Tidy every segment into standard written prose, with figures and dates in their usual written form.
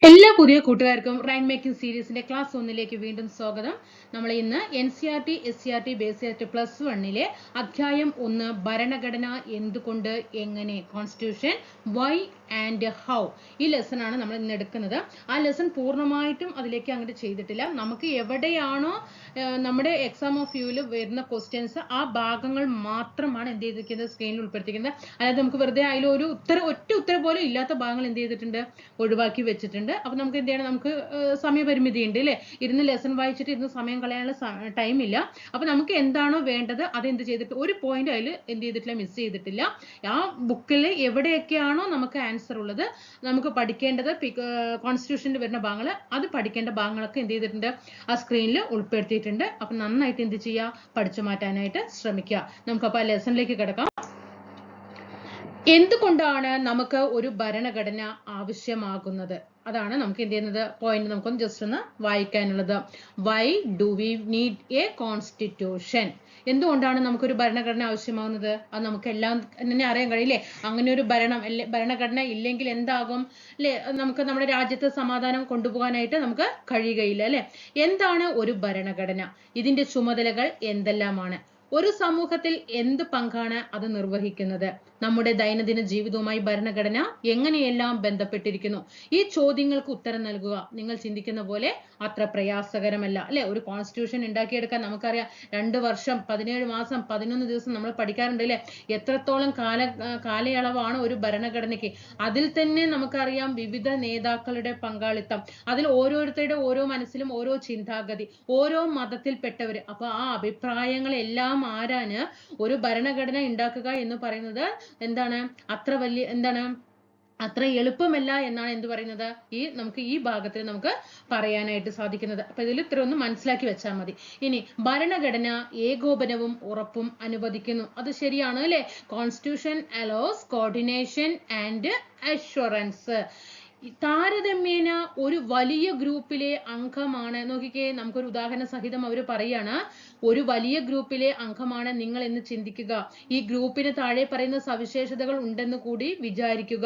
എല്ലാ പുതിയ കൂട്ടുകാർക്കും റാങ്ക് മേക്കിംഗ് സീരീസിന്റെ ക്ലാസ് 1ലേക്ക് വീണ്ടും സ്വാഗതം. നമ്മൾ ഇന്ന് NCERT SCERT ബേസിക് പ്ലസ് 1ലെ അധ്യായം 1 ഭരണഘടന എന്തുകൊണ്ട് എങ്ങനെ കോൺസ്റ്റിറ്റ്യൂഷൻ വൈ ആൻഡ് ഹൗ ഈ ലെസൺ ആണ് നമ്മൾ ഇന്ന് എടുക്കുന്നത്. ആ ലെസൺ പൂർണ്ണമായിട്ടും അതിലേക്ക് അങ്ങോട്ട് ചെയ്തിട്ടില്ല. നമുക്ക് എവിടെയാണോ നമ്മുടെ എക്സാം ഓഫ് വ്യൂവിൽ വരുന്ന ക്വസ്റ്റ്യൻസ് ആ ഭാഗങ്ങൾ മാത്രമാണ് എന്ത് ചെയ്തിരിക്കുന്നത് സ്ക്രീനിൽ ഉൾപ്പെടുത്തിയിരിക്കുന്നത്. അതായത് നമുക്ക് വെറുതെ അതിൽ ഒരു ഒറ്റ ഉത്തരം പോലും ഇല്ലാത്ത ഭാഗങ്ങൾ എന്ത് ചെയ്തിട്ടുണ്ട് ഒഴിവാക്കി വെച്ചിട്ടുണ്ട്. അപ്പൊ നമുക്ക് എന്ത് ചെയ്യണം, നമുക്ക് സമയപരിമിതി ഉണ്ട് അല്ലെ, ഇരുന്ന് ലെസൺ വായിച്ചിട്ട് ഇരുന്ന് സമയം കളയാനുള്ള ടൈം ഇല്ല. അപ്പൊ നമുക്ക് എന്താണോ വേണ്ടത് അത് എന്ത് ചെയ്തിട്ട് ഒരു പോയിന്റ് അതിൽ എന്ത് ചെയ്തിട്ടില്ല, മിസ് ചെയ്തിട്ടില്ല. ആ ബുക്കിൽ എവിടെയൊക്കെയാണോ നമുക്ക് ആൻസർ ഉള്ളത്, നമുക്ക് പഠിക്കേണ്ടത് കോൺസ്റ്റിറ്റ്യൂഷനിൽ വരുന്ന ഭാഗങ്ങൾ, അത് പഠിക്കേണ്ട ഭാഗങ്ങളൊക്കെ എന്ത് ചെയ്തിട്ടുണ്ട് ആ സ്ക്രീനിൽ ഉൾപ്പെടുത്തിയിട്ടുണ്ട്. അപ്പൊ നന്നായിട്ട് എന്ത് ചെയ്യുക, പഠിച്ചു മാറ്റാനായിട്ട് ശ്രമിക്കുക. നമുക്കപ്പോൾ ആ ലെസണിലേക്ക് കിടക്കാം. എന്തുകൊണ്ടാണ് നമുക്ക് ഒരു ഭരണഘടന ആവശ്യമാകുന്നത്? അതാണ് നമുക്ക് എന്ത് ചെയ്യുന്നത് പോയിന്റ് നമുക്കൊന്ന് ജസ്റ്റ് ഒന്ന് വായിക്കാനുള്ളത്. Why do we need a constitution? എന്തുകൊണ്ടാണ് നമുക്കൊരു ഭരണഘടന ആവശ്യമാകുന്നത്? അത് നമുക്ക് എല്ലാം തന്നെ അറിയാൻ കഴിയില്ലേ. അങ്ങനെ ഒരു ഭരണഘടന ഇല്ലെങ്കിൽ എന്താകും അല്ലെ, നമുക്ക് നമ്മുടെ രാജ്യത്ത് സമാധാനം കൊണ്ടുപോകാനായിട്ട് നമുക്ക് കഴിയുകയില്ല അല്ലെ. എന്താണ് ഒരു ഭരണഘടന? ഇതിന്റെ ചുമതലകൾ എന്തെല്ലാമാണ്? ഒരു സമൂഹത്തിൽ എന്ത് പങ്കാണ് അത് നിർവഹിക്കുന്നത്? നമ്മുടെ ദൈനംദിന ജീവിതവുമായി ഭരണഘടന എങ്ങനെയെല്ലാം ബന്ധപ്പെട്ടിരിക്കുന്നു? ഈ ചോദ്യങ്ങൾക്ക് ഉത്തരം നൽകുക നിങ്ങൾ ചിന്തിക്കുന്ന പോലെ അത്ര പ്രയാസകരമല്ല അല്ലെ. ഒരു കോൺസ്റ്റിറ്റ്യൂഷൻ ഉണ്ടാക്കിയെടുക്കാൻ നമുക്കറിയാം 2 വർഷം 17 മാസം 11 ദിവസം നമ്മൾ പഠിക്കാറുണ്ട് അല്ലെ. എത്രത്തോളം കാലയളവാണ് ഒരു ഭരണഘടനയ്ക്ക്. അതിൽ തന്നെ നമുക്കറിയാം വിവിധ നേതാക്കളുടെ പങ്കാളിത്തം, അതിൽ ഓരോരുത്തരുടെ ഓരോ മനസ്സിലും ഓരോ ചിന്താഗതി, ഓരോ മതത്തിൽപ്പെട്ടവര്. അപ്പൊ ആ അഭിപ്രായങ്ങളെല്ലാം ആരാന് ഒരു ഭരണഘടന ഉണ്ടാക്കുക എന്ന് പറയുന്നത് എന്താണ് അത്ര എളുപ്പമല്ല എന്നാണ് എന്ത് പറയുന്നത് നമുക്ക് ഈ ഭാഗത്തിൽ നമുക്ക് പറയാനായിട്ട് സാധിക്കുന്നത്. അപ്പൊ ഇതിൽ ഇത്ര ഒന്ന് മനസ്സിലാക്കി വെച്ചാൽ മതി. ഇനി ഭരണഘടന ഏകോപനവും ഉറപ്പും അനുവദിക്കുന്നു. അത് ശരിയാണ് അല്ലെ. Constitution allows coordination and assurance. താരതമ്യേന ഒരു വലിയ ഗ്രൂപ്പിലെ അംഗമാണ്, നോക്കിക്കേ, നമുക്കൊരു ഉദാഹരണ സഹിതം അവർ പറയാണ്, ഒരു വലിയ ഗ്രൂപ്പിലെ അംഗമാണ് നിങ്ങൾ എന്ന് ചിന്തിക്കുക. ഈ ഗ്രൂപ്പിന് താഴെ പറയുന്ന സവിശേഷതകൾ ഉണ്ടെന്ന് കൂടി വിചാരിക്കുക.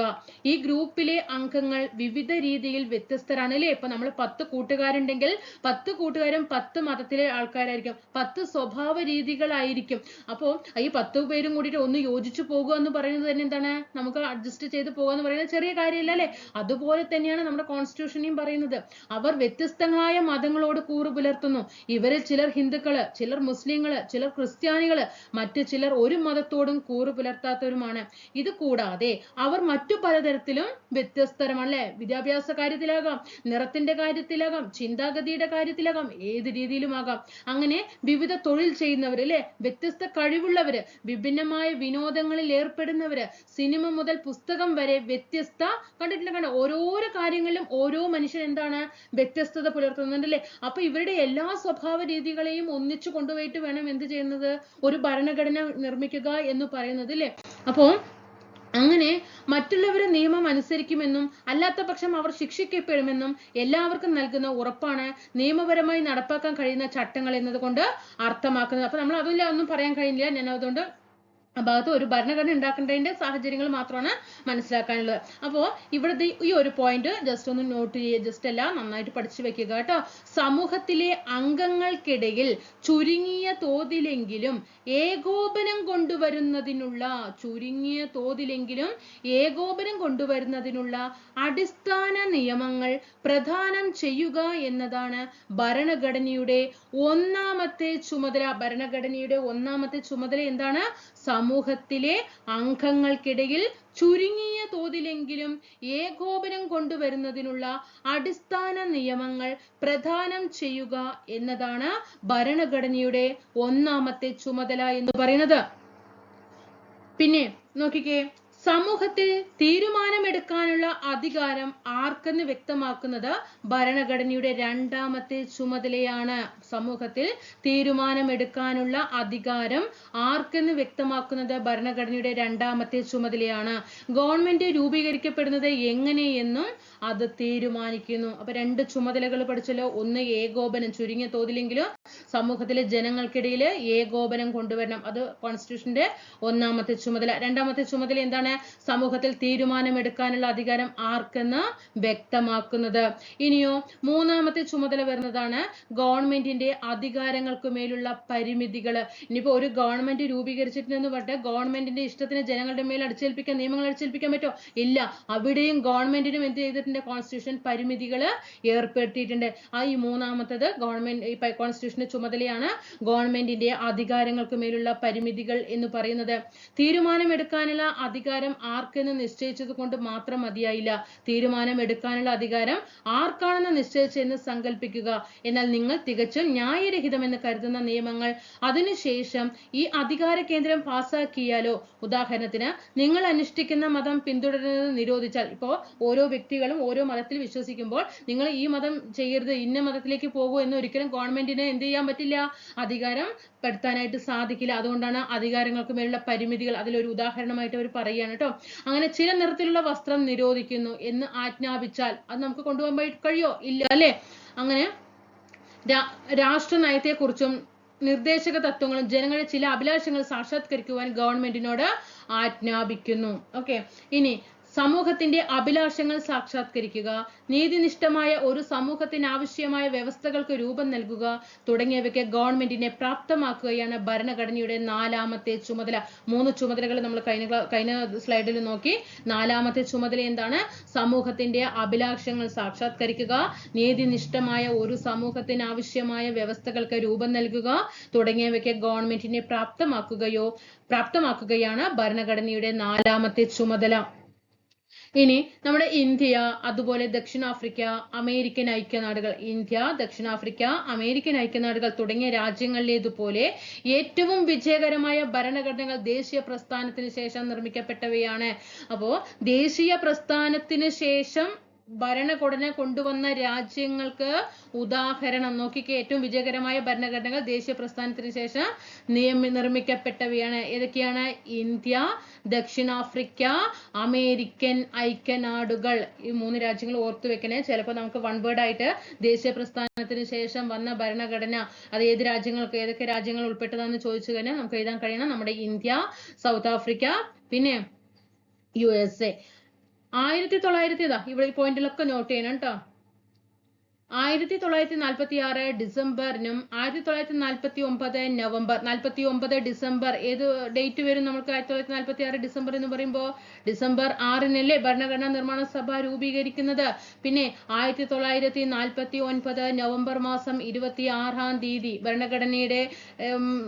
ഈ ഗ്രൂപ്പിലെ അംഗങ്ങൾ വിവിധ രീതിയിൽ വ്യത്യസ്തരാണ് അല്ലെ. ഇപ്പൊ നമ്മൾ 10 കൂട്ടുകാരുണ്ടെങ്കിൽ 10 കൂട്ടുകാരും 10 മതത്തിലെ ആൾക്കാരായിരിക്കും, 10 സ്വഭാവ രീതികളായിരിക്കും. അപ്പോൾ ഈ 10 പേരും കൂടിയിട്ട് ഒന്ന് യോജിച്ചു പോകുക എന്ന് പറയുന്നത് തന്നെ എന്താണ്, നമുക്ക് അഡ്ജസ്റ്റ് ചെയ്ത് പോകുക എന്ന് പറയുന്നത് ചെറിയ കാര്യമല്ല അല്ലെ. അതുപോലെ തന്നെയാണ് നമ്മുടെ കോൺസ്റ്റിറ്റ്യൂഷനെയും പറയുന്നത്. അവർ വ്യത്യസ്തങ്ങളായ മതങ്ങളോട് കൂറ് പുലർത്തുന്നു. ഇവരിൽ ചിലർ ഹിന്ദുക്കള്, ചിലർ മുസ്ലിങ്ങള്, ചിലർ ക്രിസ്ത്യാനികള്, മറ്റു ചിലർ ഒരു മതത്തോടും കൂറ് പുലർത്താത്തവരുമാണ്. ഇത് കൂടാതെ അവർ മറ്റു പലതരത്തിലും വ്യത്യസ്തരമാണ് അല്ലെ. വിദ്യാഭ്യാസ കാര്യത്തിലാകാം, നിറത്തിന്റെ കാര്യത്തിലാകാം, ചിന്താഗതിയുടെ കാര്യത്തിലാകാം, ഏത് രീതിയിലുമാകാം. അങ്ങനെ വിവിധ തൊഴിൽ ചെയ്യുന്നവര് അല്ലെ, വ്യത്യസ്ത കഴിവുള്ളവര്, വിഭിന്നമായ വിനോദങ്ങളിൽ ഏർപ്പെടുന്നവര്, സിനിമ മുതൽ പുസ്തകം വരെ വ്യത്യസ്ത കണ്ടിട്ടില്ല ഓരോരോ കാര്യങ്ങളിലും ഓരോ മനുഷ്യൻ എന്താണ് വ്യത്യസ്തത പുലർത്തുന്നുണ്ട് അല്ലെ. അപ്പൊ ഇവരുടെ എല്ലാ സ്വഭാവ രീതികളെയും ഒന്നിച്ചു കൊണ്ടുപോയിട്ട് വേണം എന്ത് ചെയ്യുന്നത്, ഒരു ഭരണഘടന നിർമ്മിക്കുക എന്ന് പറയുന്നത് അല്ലെ. അപ്പോ അങ്ങനെ മറ്റുള്ളവരെ നിയമം അനുസരിക്കുമെന്നും അല്ലാത്ത പക്ഷം അവർ ശിക്ഷിക്കപ്പെടുമെന്നും എല്ലാവർക്കും നൽകുന്ന ഉറപ്പാണ് നിയമപരമായി നടപ്പാക്കാൻ കഴിയുന്ന ചട്ടങ്ങൾ എന്നതുകൊണ്ട് അർത്ഥമാക്കുന്നത്. അപ്പൊ നമ്മൾ അതില്ല ഒന്നും പറയാൻ കഴിയില്ല. ഞാൻ അതുകൊണ്ട് ഭാഗത്ത് ഒരു ഭരണഘടന ഉണ്ടാക്കേണ്ടതിന്റെ സാഹചര്യങ്ങൾ മാത്രമാണ് മനസ്സിലാക്കാനുള്ളത്. അപ്പോൾ ഇവിടുത്തെ ഈ ഒരു പോയിന്റ് ജസ്റ്റ് ഒന്ന് നോട്ട് ചെയ്യുക, ജസ്റ്റ് അല്ല നന്നായിട്ട് പഠിച്ചു വെക്കുക കേട്ടോ. സമൂഹത്തിലെ അംഗങ്ങൾക്കിടയിൽ ചുരുങ്ങിയ തോതിലെങ്കിലും ഏകോപനം കൊണ്ടുവരുന്നതിനുള്ള അടിസ്ഥാന നിയമങ്ങൾ പ്രദാനം ചെയ്യുക എന്നതാണ് ഭരണഘടനയുടെ ഒന്നാമത്തെ ചുമതല. ഭരണഘടനയുടെ ഒന്നാമത്തെ ചുമതല എന്താണ്? സമൂഹത്തിലെ അംഗങ്ങൾക്കിടയിൽ ചുരുങ്ങിയ തോതിലെങ്കിലും ഏകോപനം കൊണ്ടുവരുന്നതിനുള്ള അടിസ്ഥാന നിയമങ്ങൾ പ്രദാനം ചെയ്യുക എന്നതാണ് ഭരണഘടനയുടെ ഒന്നാമത്തെ ചുമതല എന്ന് പറയുന്നത്. പിന്നെ നോക്കിക്കേ, സമൂഹത്തിൽ തീരുമാനമെടുക്കാനുള്ള അധികാരം ആർക്കെന്ന് വ്യക്തമാക്കുന്നത് ഭരണഘടനയുടെ രണ്ടാമത്തെ ചുമതലയാണ്. സമൂഹത്തിൽ തീരുമാനമെടുക്കാനുള്ള അധികാരം ആർക്കെന്ന് വ്യക്തമാക്കുന്നത് ഭരണഘടനയുടെ രണ്ടാമത്തെ ചുമതലയാണ്. ഗവൺമെന്റ് രൂപീകരിക്കപ്പെടുന്നത് എങ്ങനെയെന്നും അത് തീരുമാനിക്കുന്നു. അപ്പൊ 2 ചുമതലകൾ പഠിച്ചല്ലോ. ഒന്ന് ഏകോപനം, ചുരുങ്ങിയ തോതിലെങ്കിലും സമൂഹത്തിലെ ജനങ്ങൾക്കിടയിൽ ഏകോപനം കൊണ്ടുവരണം, അത് കോൺസ്റ്റിറ്റ്യൂഷന്റെ ഒന്നാമത്തെ ചുമതല. രണ്ടാമത്തെ ചുമതല എന്താണ്? എന്താണ് സമൂഹത്തിൽ തീരുമാനമെടുക്കാനുള്ള അധികാരം ആർക്കെന്ന് വ്യക്തമാക്കുന്നത്. ഇനിയോ മൂന്നാമത്തെ ചുമതല വരുന്നതാണ് ഗവൺമെന്റിന്റെ അധികാരങ്ങൾക്ക് മേലുള്ള പരിമിതികൾ. ഇനിയിപ്പോ ഒരു ഗവൺമെന്റ് രൂപീകരിച്ചിട്ടുണ്ടെന്ന് പറഞ്ഞിട്ട് ഗവൺമെന്റിന്റെ ഇഷ്ടത്തിന് ജനങ്ങളുടെ മേൽ അടിച്ചേൽപ്പിക്കാൻ, നിയമങ്ങൾ അടിച്ചേൽപ്പിക്കാൻ പറ്റോ? ഇല്ല. അവിടെയും ഗവൺമെന്റിനും എന്ത് ചെയ്തിട്ടുണ്ട്? കോൺസ്റ്റിറ്റ്യൂഷൻ പരിമിതികൾ ഏർപ്പെടുത്തിയിട്ടുണ്ട്. ഈ മൂന്നാമത്തത് ഗവൺമെന്റ് കോൺസ്റ്റിറ്റ്യൂഷന്റെ ചുമതലയാണ് ഗവൺമെന്റിന്റെ അധികാരങ്ങൾക്ക് മേലുള്ള പരിമിതികൾ എന്ന് പറയുന്നത്. തീരുമാനമെടുക്കാനുള്ള അധികാരം ആർക്കെന്ന് നിശ്ചയിച്ചത് കൊണ്ട് മാത്രം മതിയായില്ല. തീരുമാനം എടുക്കാനുള്ള അധികാരം ആർക്കാണെന്ന് നിശ്ചയിച്ചെന്ന് സങ്കല്പിക്കുക. എന്നാൽ നിങ്ങൾ തികച്ചും ന്യായരഹിതമെന്ന് കരുതുന്ന നിയമങ്ങൾ അതിനുശേഷം ഈ അധികാര കേന്ദ്രം പാസാക്കിയാലോ, ഉദാഹരണത്തിന് നിങ്ങൾ അനുഷ്ഠിക്കുന്ന മതം പിന്തുടരുന്നത് നിരോധിച്ചാൽ, ഇപ്പോ ഓരോ വ്യക്തികളും ഓരോ മതത്തിൽ വിശ്വസിക്കുമ്പോൾ നിങ്ങൾ ഈ മതം ചെയ്യരുത്, ഇന്ന മതത്തിലേക്ക് പോകൂ എന്ന് ഒരിക്കലും ഗവൺമെന്റിന് എന്ത് ചെയ്യാൻ പറ്റില്ല? അധികാരം പെടുത്താനായിട്ട് സാധിക്കില്ല. അതുകൊണ്ടാണ് അധികാരങ്ങൾക്ക് മേലുള്ള പരിമിതികൾ അതിലൊരു ഉദാഹരണമായിട്ട് അവർ പറയുകയാണ് കേട്ടോ. അങ്ങനെ ചില നിറത്തിലുള്ള വസ്ത്രം നിരോധിക്കുന്നു എന്ന് ആജ്ഞാപിച്ചാൽ അത് നമുക്ക് കൊണ്ടുപോകാൻ കഴിയോ? ഇല്ല അല്ലെ? അങ്ങനെ രാഷ്ട്ര നയത്തെക്കുറിച്ചും നിർദ്ദേശക തത്വങ്ങളും ജനങ്ങളുടെ ചില അഭിലാഷങ്ങൾ സാക്ഷാത്കരിക്കുവാൻ ഗവൺമെന്റിനോട് ആജ്ഞാപിക്കുന്നു. ഓക്കെ, ഇനി സമൂഹത്തിന്റെ അഭിലാഷങ്ങൾ സാക്ഷാത്കരിക്കുക, നീതിനിഷ്ഠമായ ഒരു സമൂഹത്തിന് ആവശ്യമായ വ്യവസ്ഥകൾക്ക് രൂപം നൽകുക തുടങ്ങിയവയ്ക്ക് ഗവൺമെന്റിനെ പ്രാപ്തമാക്കുകയാണ് ഭരണഘടനയുടെ നാലാമത്തെ ചുമതല. 3 ചുമതലകൾ നമ്മൾ കഴിഞ്ഞ സ്ലൈഡിൽ നോക്കി. നാലാമത്തെ ചുമതല എന്താണ്? സമൂഹത്തിന്റെ അഭിലാഷങ്ങൾ സാക്ഷാത്കരിക്കുക, നീതിനിഷ്ഠമായ ഒരു സമൂഹത്തിന് ആവശ്യമായ വ്യവസ്ഥകൾക്ക് രൂപം നൽകുക തുടങ്ങിയവയ്ക്ക് ഗവൺമെന്റിനെ പ്രാപ്തമാക്കുകയാണ് ഭരണഘടനയുടെ നാലാമത്തെ ചുമതല. ഇനി നമ്മുടെ ഇന്ത്യ, അതുപോലെ ദക്ഷിണാഫ്രിക്ക, അമേരിക്കൻ ഐക്യനാടുകൾ, ഇന്ത്യ, ദക്ഷിണാഫ്രിക്ക, അമേരിക്കൻ ഐക്യനാടുകൾ തുടങ്ങിയ രാജ്യങ്ങളിലേതുപോലെ ഏറ്റവും വിജയകരമായ ഭരണഘടനകൾ ദേശീയ പ്രസ്ഥാനത്തിന് ശേഷം നിർമ്മിക്കപ്പെട്ടവയാണ്. അപ്പോ ദേശീയ പ്രസ്ഥാനത്തിന് ശേഷം ഭരണഘടന കൊണ്ടുവന്ന രാജ്യങ്ങൾക്ക് ഉദാഹരണം നോക്കിക്കേ. ഏറ്റവും വിജയകരമായ ഭരണഘടനകൾ ദേശീയ പ്രസ്ഥാനത്തിന് ശേഷം നിർമ്മിക്കപ്പെട്ടവയാണ്. ഏതൊക്കെയാണ്? ഇന്ത്യ, ദക്ഷിണാഫ്രിക്ക, അമേരിക്കൻ ഐക്യനാടുകൾ. ഈ 3 രാജ്യങ്ങൾ ഓർത്തു വെക്കണേ. ചിലപ്പോൾ നമുക്ക് വൺ വേർഡ് ആയിട്ട് ദേശീയ പ്രസ്ഥാനത്തിന് ശേഷം വന്ന ഭരണഘടന അത് ഏതൊക്കെ രാജ്യങ്ങൾ ഉൾപ്പെട്ടതാണെന്ന് ചോദിച്ചു കഴിഞ്ഞാൽ നമുക്ക് എഴുതാൻ കഴിയണം. നമ്മുടെ ഇന്ത്യ, സൗത്ത് ആഫ്രിക്ക, പിന്നെ USA. 1900 ഇവിടെ ഈ പോയിന്റിലൊക്കെ നോട്ട് ചെയ്യണം കേട്ടോ. 1946 ഡിസംബറിനും 1949 നവംബർ, 49 ഡിസംബർ, ഏത് ഡേറ്റ് വരും നമുക്ക്? 1946 ഡിസംബർ എന്ന് പറയുമ്പോൾ ഡിസംബർ 6-നല്ലേ ഭരണഘടനാ നിർമ്മാണ സഭ രൂപീകരിക്കുന്നത്. പിന്നെ 1949 നവംബർ മാസം 26-ാം തീയതി ഭരണഘടനയുടെ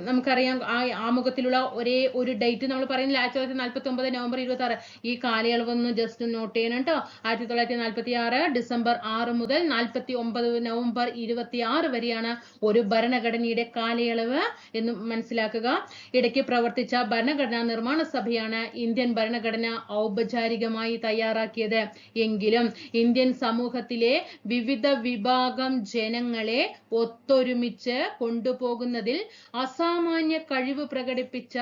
നമുക്കറിയാം ആമുഖത്തിലുള്ള ഒരേ ഒരു ഡേറ്റ് നമ്മൾ പറയുന്നില്ല, 1949 നവംബർ 26. ഈ കാലയളവൊന്ന് ജസ്റ്റ് നോട്ട് ചെയ്യണം കേട്ടോ. 1946 ഡിസംബർ 6 മുതൽ 49 നവംബർ 26 വരെയാണ് ഒരു ഭരണഘടനയുടെ കാലയളവ് എന്ന് മനസ്സിലാക്കുക. ഇടയ്ക്ക് പ്രവർത്തിച്ച ഭരണഘടനാ നിർമ്മാണ സഭയാണ് ഇന്ത്യൻ ഭരണഘടന ഔപചാരികമായി തയ്യാറാക്കിയത്. എങ്കിലും ഇന്ത്യൻ സമൂഹത്തിലെ വിവിധ വിഭാഗം ജനങ്ങളെ ഒത്തൊരുമിച്ച് കൊണ്ടുപോകുന്നതിൽ അസാമാന്യ കഴിവ് പ്രകടിപ്പിച്ച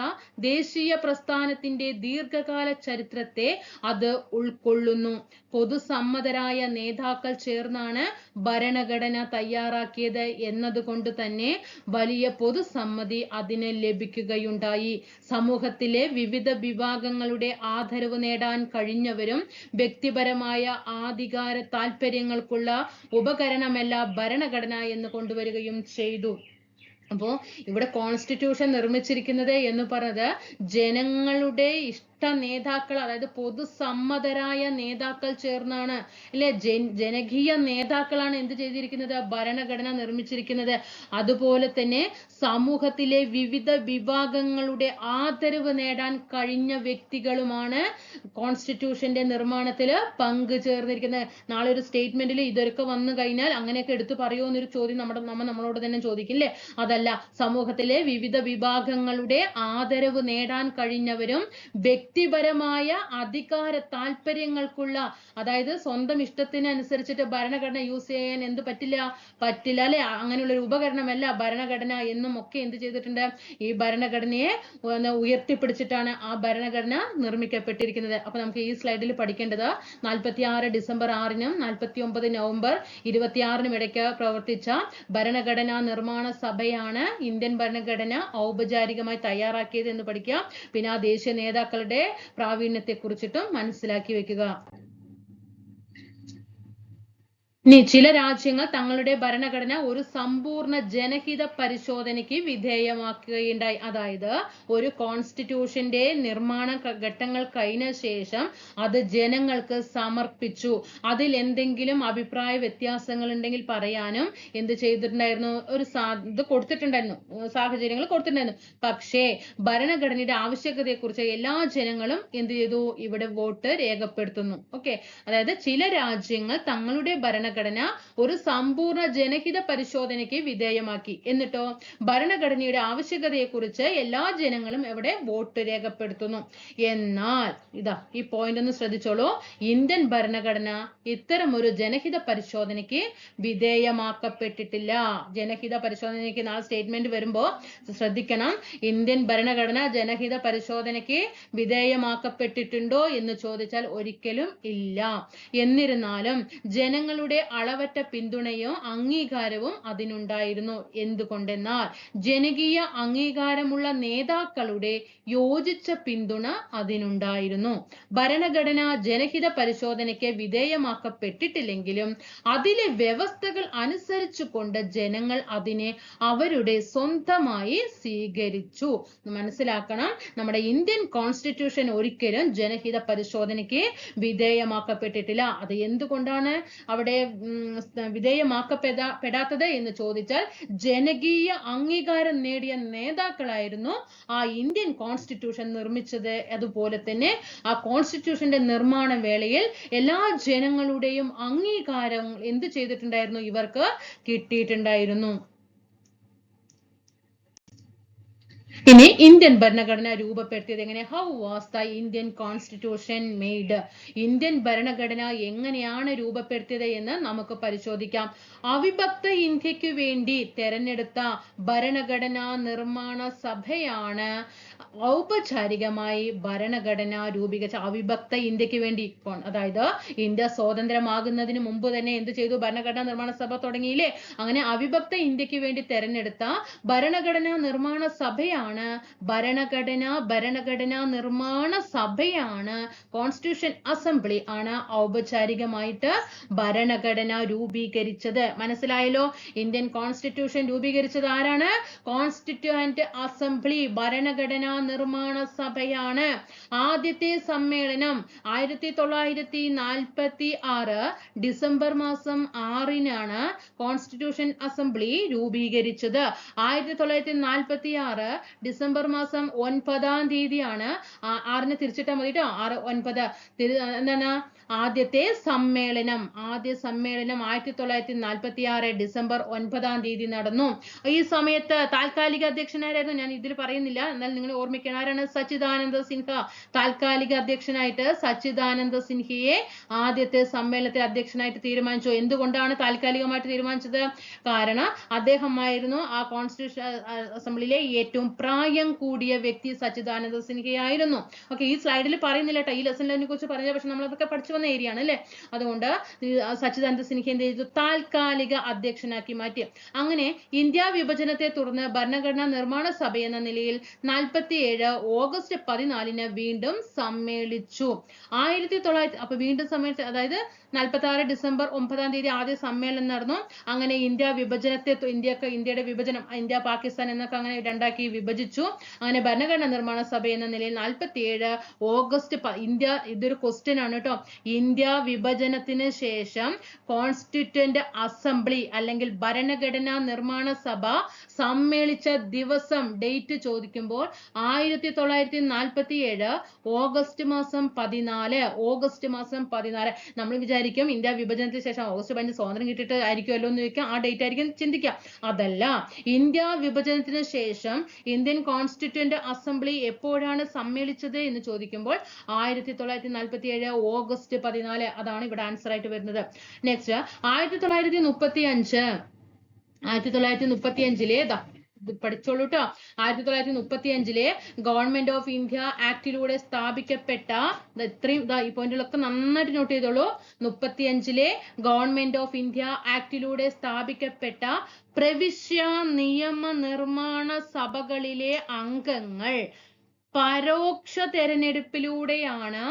ദേശീയ പ്രസ്ഥാനത്തിന്റെ ദീർഘകാല ചരിത്രത്തെ അത് ഉൾക്കൊള്ളുന്നു. പൊതുസമ്മതരായ നേതാക്കൾ ചേർന്നാണ് ഭരണഘടന തയ്യാറാക്കിയത് എന്നതുകൊണ്ട് തന്നെ വലിയ പൊതുസമ്മതി അതിന് ലഭിക്കുകയുണ്ടായി. സമൂഹത്തിലെ വിവിധ വിഭാഗങ്ങളുടെ ആദരവ് നേടാൻ കഴിഞ്ഞവരും വ്യക്തിപരമായ ആധികാര താല്പര്യങ്ങൾക്കുള്ള ഉപകരണമല്ല ഭരണഘടന എന്ന് കൊണ്ടുവരികയും ചെയ്തു. അപ്പോ ഇവിടെ കോൺസ്റ്റിറ്റ്യൂഷൻ നിർമ്മിച്ചിരിക്കുന്നത് എന്ന് പറഞ്ഞത് ജനങ്ങളുടെ നേതാക്കൾ, അതായത് പൊതുസമ്മതരായ നേതാക്കൾ ചേർന്നാണ് അല്ലെ. ജനകീയ നേതാക്കളാണ് എന്ത് ചെയ്തിരിക്കുന്നത്? ഭരണഘടന നിർമ്മിച്ചിരിക്കുന്നത്. അതുപോലെ തന്നെ സമൂഹത്തിലെ വിവിധ വിഭാഗങ്ങളുടെ ആദരവ് നേടാൻ കഴിഞ്ഞ വ്യക്തികളുമാണ് കോൺസ്റ്റിറ്റ്യൂഷന്റെ നിർമ്മാണത്തിൽ പങ്കു ചേർന്നിരിക്കുന്നത്. നാളെ ഒരു സ്റ്റേറ്റ്മെന്റിൽ ഇതൊക്കെ വന്നു കഴിഞ്ഞാൽ അങ്ങനെയൊക്കെ എടുത്തു പറയുമോ എന്നൊരു ചോദ്യം നമ്മളോട് തന്നെ ചോദിക്കില്ലേ? അതല്ല, സമൂഹത്തിലെ വിവിധ വിഭാഗങ്ങളുടെ ആദരവ് നേടാൻ കഴിഞ്ഞവരും വ്യക്തിപരമായ അധികാര താല്പര്യങ്ങൾക്കുള്ള, അതായത് സ്വന്തം ഇഷ്ടത്തിനനുസരിച്ചിട്ട് ഭരണഘടന യൂസ് ചെയ്യാൻ എന്ത് പറ്റില്ല അല്ലെ. അങ്ങനെയുള്ള ഒരു ഉപകരണമല്ല ഭരണഘടന എന്നും ഒക്കെ എന്ത് ചെയ്തിട്ടുണ്ട്? ഈ ഭരണഘടനയെ ഉയർത്തിപ്പിടിച്ചിട്ടാണ് ആ ഭരണഘടന നിർമ്മിക്കപ്പെട്ടിരിക്കുന്നത്. അപ്പൊ നമുക്ക് ഈ സ്ലൈഡിൽ പഠിക്കേണ്ടത് 46 ഡിസംബർ 6-നും 49 നവംബർ 26-നും ഇടയ്ക്ക് പ്രവർത്തിച്ച ഭരണഘടനാ നിർമ്മാണ സഭയാണ് ഇന്ത്യൻ ഭരണഘടന ഔപചാരികമായി തയ്യാറാക്കിയത് എന്ന് പഠിക്കുക. പിന്നെ ആ ദേശീയ നേതാക്കളുടെ അതിന്റെ പ്രാവീണ്യത്തെ കുറിച്ചിട്ടും മനസ്സിലാക്കി വെക്കുക. ഇനി ചില രാജ്യങ്ങൾ തങ്ങളുടെ ഭരണഘടന ഒരു സമ്പൂർണ്ണ ജനഹിത പരിശോധനയ്ക്ക് വിധേയമാക്കുകയുണ്ടായി. അതായത് ഒരു കോൺസ്റ്റിറ്റ്യൂഷന്റെ നിർമ്മാണ ഘട്ടങ്ങൾ കഴിഞ്ഞ ശേഷം അത് ജനങ്ങൾക്ക് സമർപ്പിച്ചു. അതിൽ എന്തെങ്കിലും അഭിപ്രായ വ്യത്യാസങ്ങൾ ഉണ്ടെങ്കിൽ പറയാനും എന്ത് ചെയ്തിട്ടുണ്ടായിരുന്നു, ഒരു ഇത് കൊടുത്തിട്ടുണ്ടായിരുന്നു, സാഹചര്യങ്ങൾ കൊടുത്തിട്ടുണ്ടായിരുന്നു. പക്ഷേ ഭരണഘടനയുടെ ആവശ്യകതയെക്കുറിച്ച് എല്ലാ ജനങ്ങളും എന്ത് ചെയ്തു, ഇവിടെ വോട്ട് രേഖപ്പെടുത്തുന്നു. ഓക്കെ, അതായത് ചില രാജ്യങ്ങൾ തങ്ങളുടെ ഭരണഘടന ഒരു സമ്പൂർണ്ണ ജനഹിത പരിശോധനയ്ക്ക് വിധേയമാക്കി. എന്നിട്ടോ ഭരണഘടനയുടെ ആവശ്യകതയെക്കുറിച്ച് എല്ലാ ജനങ്ങളും എവിടെ വോട്ട് രേഖപ്പെടുത്തുന്നു. എന്നാൽ ഇതാ ഈ പോയിന്റ് ഒന്ന് ശ്രദ്ധിച്ചോളൂ, ഇന്ത്യൻ ഭരണഘടന ഇത്തരം ഒരു ജനഹിത പരിശോധനയ്ക്ക് വിധേയമാക്കപ്പെട്ടിട്ടില്ല. ജനഹിത പരിശോധനയ്ക്ക് നാളെ സ്റ്റേറ്റ്മെന്റ് വരുമ്പോ ശ്രദ്ധിക്കണം, ഇന്ത്യൻ ഭരണഘടന ജനഹിത പരിശോധനയ്ക്ക് വിധേയമാക്കപ്പെട്ടിട്ടുണ്ടോ എന്ന് ചോദിച്ചാൽ ഒരിക്കലും ഇല്ല. എന്നിരുന്നാലും ജനങ്ങളുടെ അളവറ്റ പിന്തുണയോ അംഗീകാരവും അതിനുണ്ടായിരുന്നു. എന്തുകൊണ്ടെന്നാൽ ജനകീയ അംഗീകാരമുള്ള നേതാക്കളുടെ യോജിച്ച പിന്തുണ അതിനുണ്ടായിരുന്നു. ഭരണഘടന ജനഹിത പരിശോധനയ്ക്ക് വിധേയമാക്കപ്പെട്ടിട്ടില്ലെങ്കിലും അതിലെ വ്യവസ്ഥകൾ അനുസരിച്ചുകൊണ്ട് ജനങ്ങൾ അതിനെ അവരുടെ സ്വന്തമായി സ്വീകരിച്ചു. മനസ്സിലാക്കണം, നമ്മുടെ ഇന്ത്യൻ കോൺസ്റ്റിറ്റ്യൂഷൻ ഒരിക്കലും ജനഹിത പരിശോധനയ്ക്ക് വിധേയമാക്കപ്പെട്ടിട്ടില്ല. അത് എന്തുകൊണ്ടാണ് അവിടെ വിധേയമാക്കപ്പെടാത്തത് എന്ന് ചോദിച്ചാൽ ജനകീയ അംഗീകാരം നേടിയ നേതാക്കളായിരുന്നു ആ ഇന്ത്യൻ കോൺസ്റ്റിറ്റ്യൂഷൻ നിർമ്മിച്ചത്. അതുപോലെ തന്നെ ആ കോൺസ്റ്റിറ്റ്യൂഷന്റെ നിർമ്മാണ വേളയിൽ എല്ലാ ജനങ്ങളുടെയും അംഗീകാരം എന്ത് ചെയ്തിട്ടുണ്ടായിരുന്നു, ഇവർക്ക് കിട്ടിയിട്ടുണ്ടായിരുന്നു. ഇനി ഇന്ത്യൻ ഭരണഘടന രൂപപ്പെടുത്തിയത് എങ്ങനെ? How was the Indian constitution made? Indian ഭരണഘടന എങ്ങനെയാണ് രൂപപ്പെടുത്തിയത് എന്ന് നമുക്ക് പരിശോധിക്കാം. അവിഭക്ത ഇന്ത്യക്ക് വേണ്ടി തെരഞ്ഞെടുത്ത ഭരണഘടനാ നിർമ്മാണ സഭയാണ് ഔപചാരികമായി ഭരണഘടന രൂപീകരിച്ച. അവിഭക്ത ഇന്ത്യക്ക് വേണ്ടി, അതായത് ഇന്ത്യ സ്വതന്ത്രമാകുന്നതിന് മുമ്പ് തന്നെ എന്ത് ചെയ്തു, ഭരണഘടനാ നിർമ്മാണ സഭ തുടങ്ങിയില്ലേ? അങ്ങനെ അവിഭക്ത ഇന്ത്യക്ക് വേണ്ടി തെരഞ്ഞെടുത്ത ഭരണഘടനാ നിർമ്മാണ സഭയാണ് ഭരണഘടനാ നിർമ്മാണ സഭയാണ്, കോൺസ്റ്റിറ്റ്യൂഷൻ അസംബ്ലി ആണ് ഔപചാരികമായിട്ട് ഭരണഘടന രൂപീകരിച്ചത്. മനസ്സിലായല്ലോ? ഇന്ത്യൻ കോൺസ്റ്റിറ്റ്യൂഷൻ രൂപീകരിച്ചത് ആരാണ്? കോൺസ്റ്റിറ്റ്യൂവന്റ് അസംബ്ലി, ഭരണഘടനാ നിർമ്മാണ സഭയാണ്. ആദ്യത്തെ സമ്മേളനം 1946 ഡിസംബർ മാസം 6-നാണ് കോൺസ്റ്റിറ്റ്യൂഷൻ അസംബ്ലി രൂപീകരിച്ചത്. 1946 ഡിസംബർ മാസം 9-ാം തീയതിയാണ്, 6-ന് തിരിച്ചിട്ടാൽ മതി കേട്ടോ, 6-9 എന്താണ് ആദ്യ സമ്മേളനം 1946 ഡിസംബർ 9-ാം തീയതി നടന്നു. ഈ സമയത്ത് താൽക്കാലിക അധ്യക്ഷനായിരുന്നു, ഞാൻ ഇതിൽ പറയുന്നില്ല, എന്നാൽ നിങ്ങൾ ഓർമ്മിക്കണം ആരാണ്? സച്ചിദാനന്ദ സിൻഹ. താൽക്കാലിക അധ്യക്ഷനായിട്ട് സച്ചിദാനന്ദ സിൻഹയെ ആദ്യത്തെ സമ്മേളനത്തിൽ അധ്യക്ഷനായിട്ട് തീരുമാനിച്ചു. എന്തുകൊണ്ടാണ് താൽക്കാലികമായിട്ട് തീരുമാനിച്ചത്? കാരണം അദ്ദേഹമായിരുന്നു ആ കോൺസ്റ്റിറ്റ്യൂഷൻ അസംബ്ലിയിലെ ഏറ്റവും പ്രായം കൂടിയ വ്യക്തി സച്ചിദാനന്ദ സിൻഹയായിരുന്നു. ഓക്കെ, ഈ സ്ലൈഡിൽ പറയുന്നില്ല കേട്ടോ, ഈ ലെസണിനെ കുറിച്ച് പറഞ്ഞത്, പക്ഷെ നമ്മളതൊക്കെ പഠിച്ചു വന്ന ഏരിയ ആണ് അല്ലേ? അതുകൊണ്ട് സച്ചിദാനന്ദ സിൻഹ എന്ത് ചെയ്തു? താൽക്കാലിക അധ്യക്ഷനാക്കി മാറ്റി. അങ്ങനെ ഇന്ത്യ വിഭജനത്തെ തുടർന്ന് ഭരണഘടനാ നിർമ്മാണ സഭ എന്ന നിലയിൽ 47 ഓഗസ്റ്റ് 14-ന് വീണ്ടും സമ്മേളിച്ചു. 1900 അപ്പൊ വീണ്ടും സമ്മേളിച്ചു, അതായത് 46 ഡിസംബർ 9-ാം തീയതി ആദ്യ സമ്മേളനം നടന്നു. അങ്ങനെ ഇന്ത്യ വിഭജനത്തെ ഇന്ത്യയുടെ വിഭജനം, ഇന്ത്യ പാകിസ്ഥാൻ എന്നൊക്കെ അങ്ങനെ രണ്ടാക്കി വിഭജിച്ചു. അങ്ങനെ ഭരണഘടനാ നിർമ്മാണ സഭ എന്ന നിലയിൽ 47 ഓഗസ്റ്റ് ഇന്ത്യ, ഇതൊരു ക്വസ്റ്റ്യൻ ആണ് കേട്ടോ, ഇന്ത്യ വിഭജനത്തിന് ശേഷം കോൺസ്റ്റിറ്റ്യൂവന്റ് അസംബ്ലി അല്ലെങ്കിൽ ഭരണഘടനാ നിർമ്മാണ സഭ സമ്മേളിച്ച ദിവസം ഡേറ്റ് ചോദിക്കുമ്പോൾ 1947 ഓഗസ്റ്റ് മാസം 14. നമ്മൾ വിചാരിക്കും ഇന്ത്യ വിഭജനത്തിന് ശേഷം ഓഗസ്റ്റ് 15 സ്വാതന്ത്ര്യം കിട്ടിയിട്ട് ആയിരിക്കുമല്ലോ എന്ന് ചോദിക്കാം, ആ ഡേറ്റ് ആയിരിക്കും ചിന്തിക്കാം. അതല്ല, ഇന്ത്യ വിഭജനത്തിന് ശേഷം ഇന്ത്യൻ കോൺസ്റ്റിറ്റ്യൂവന്റ് അസംബ്ലി എപ്പോഴാണ് സമ്മേളിച്ചത് എന്ന് ചോദിക്കുമ്പോൾ 1947 ഓഗസ്റ്റ് 14. അതാണ് ഇവിടെ ആൻസർ ആയിട്ട് വരുന്നത്. നെക്സ്റ്റ് 1935 പഠിച്ചോളൂ കേട്ടോ. 1935 ഗവൺമെന്റ് ഓഫ് ഇന്ത്യ ആക്ടിലൂടെ സ്ഥാപിക്കപ്പെട്ട, ഇത്രയും ഈ പോയിന്റുകളൊക്കെ നന്നായിട്ട് നോട്ട് ചെയ്തോളൂ. 35 ഗവൺമെന്റ് ഓഫ് ഇന്ത്യ ആക്ടിലൂടെ സ്ഥാപിക്കപ്പെട്ട പ്രവിശ്യ നിയമ നിർമ്മാണ സഭകളിലെ അംഗങ്ങൾ പരോക്ഷ തെരഞ്ഞെടുപ്പിലൂടെയാണ്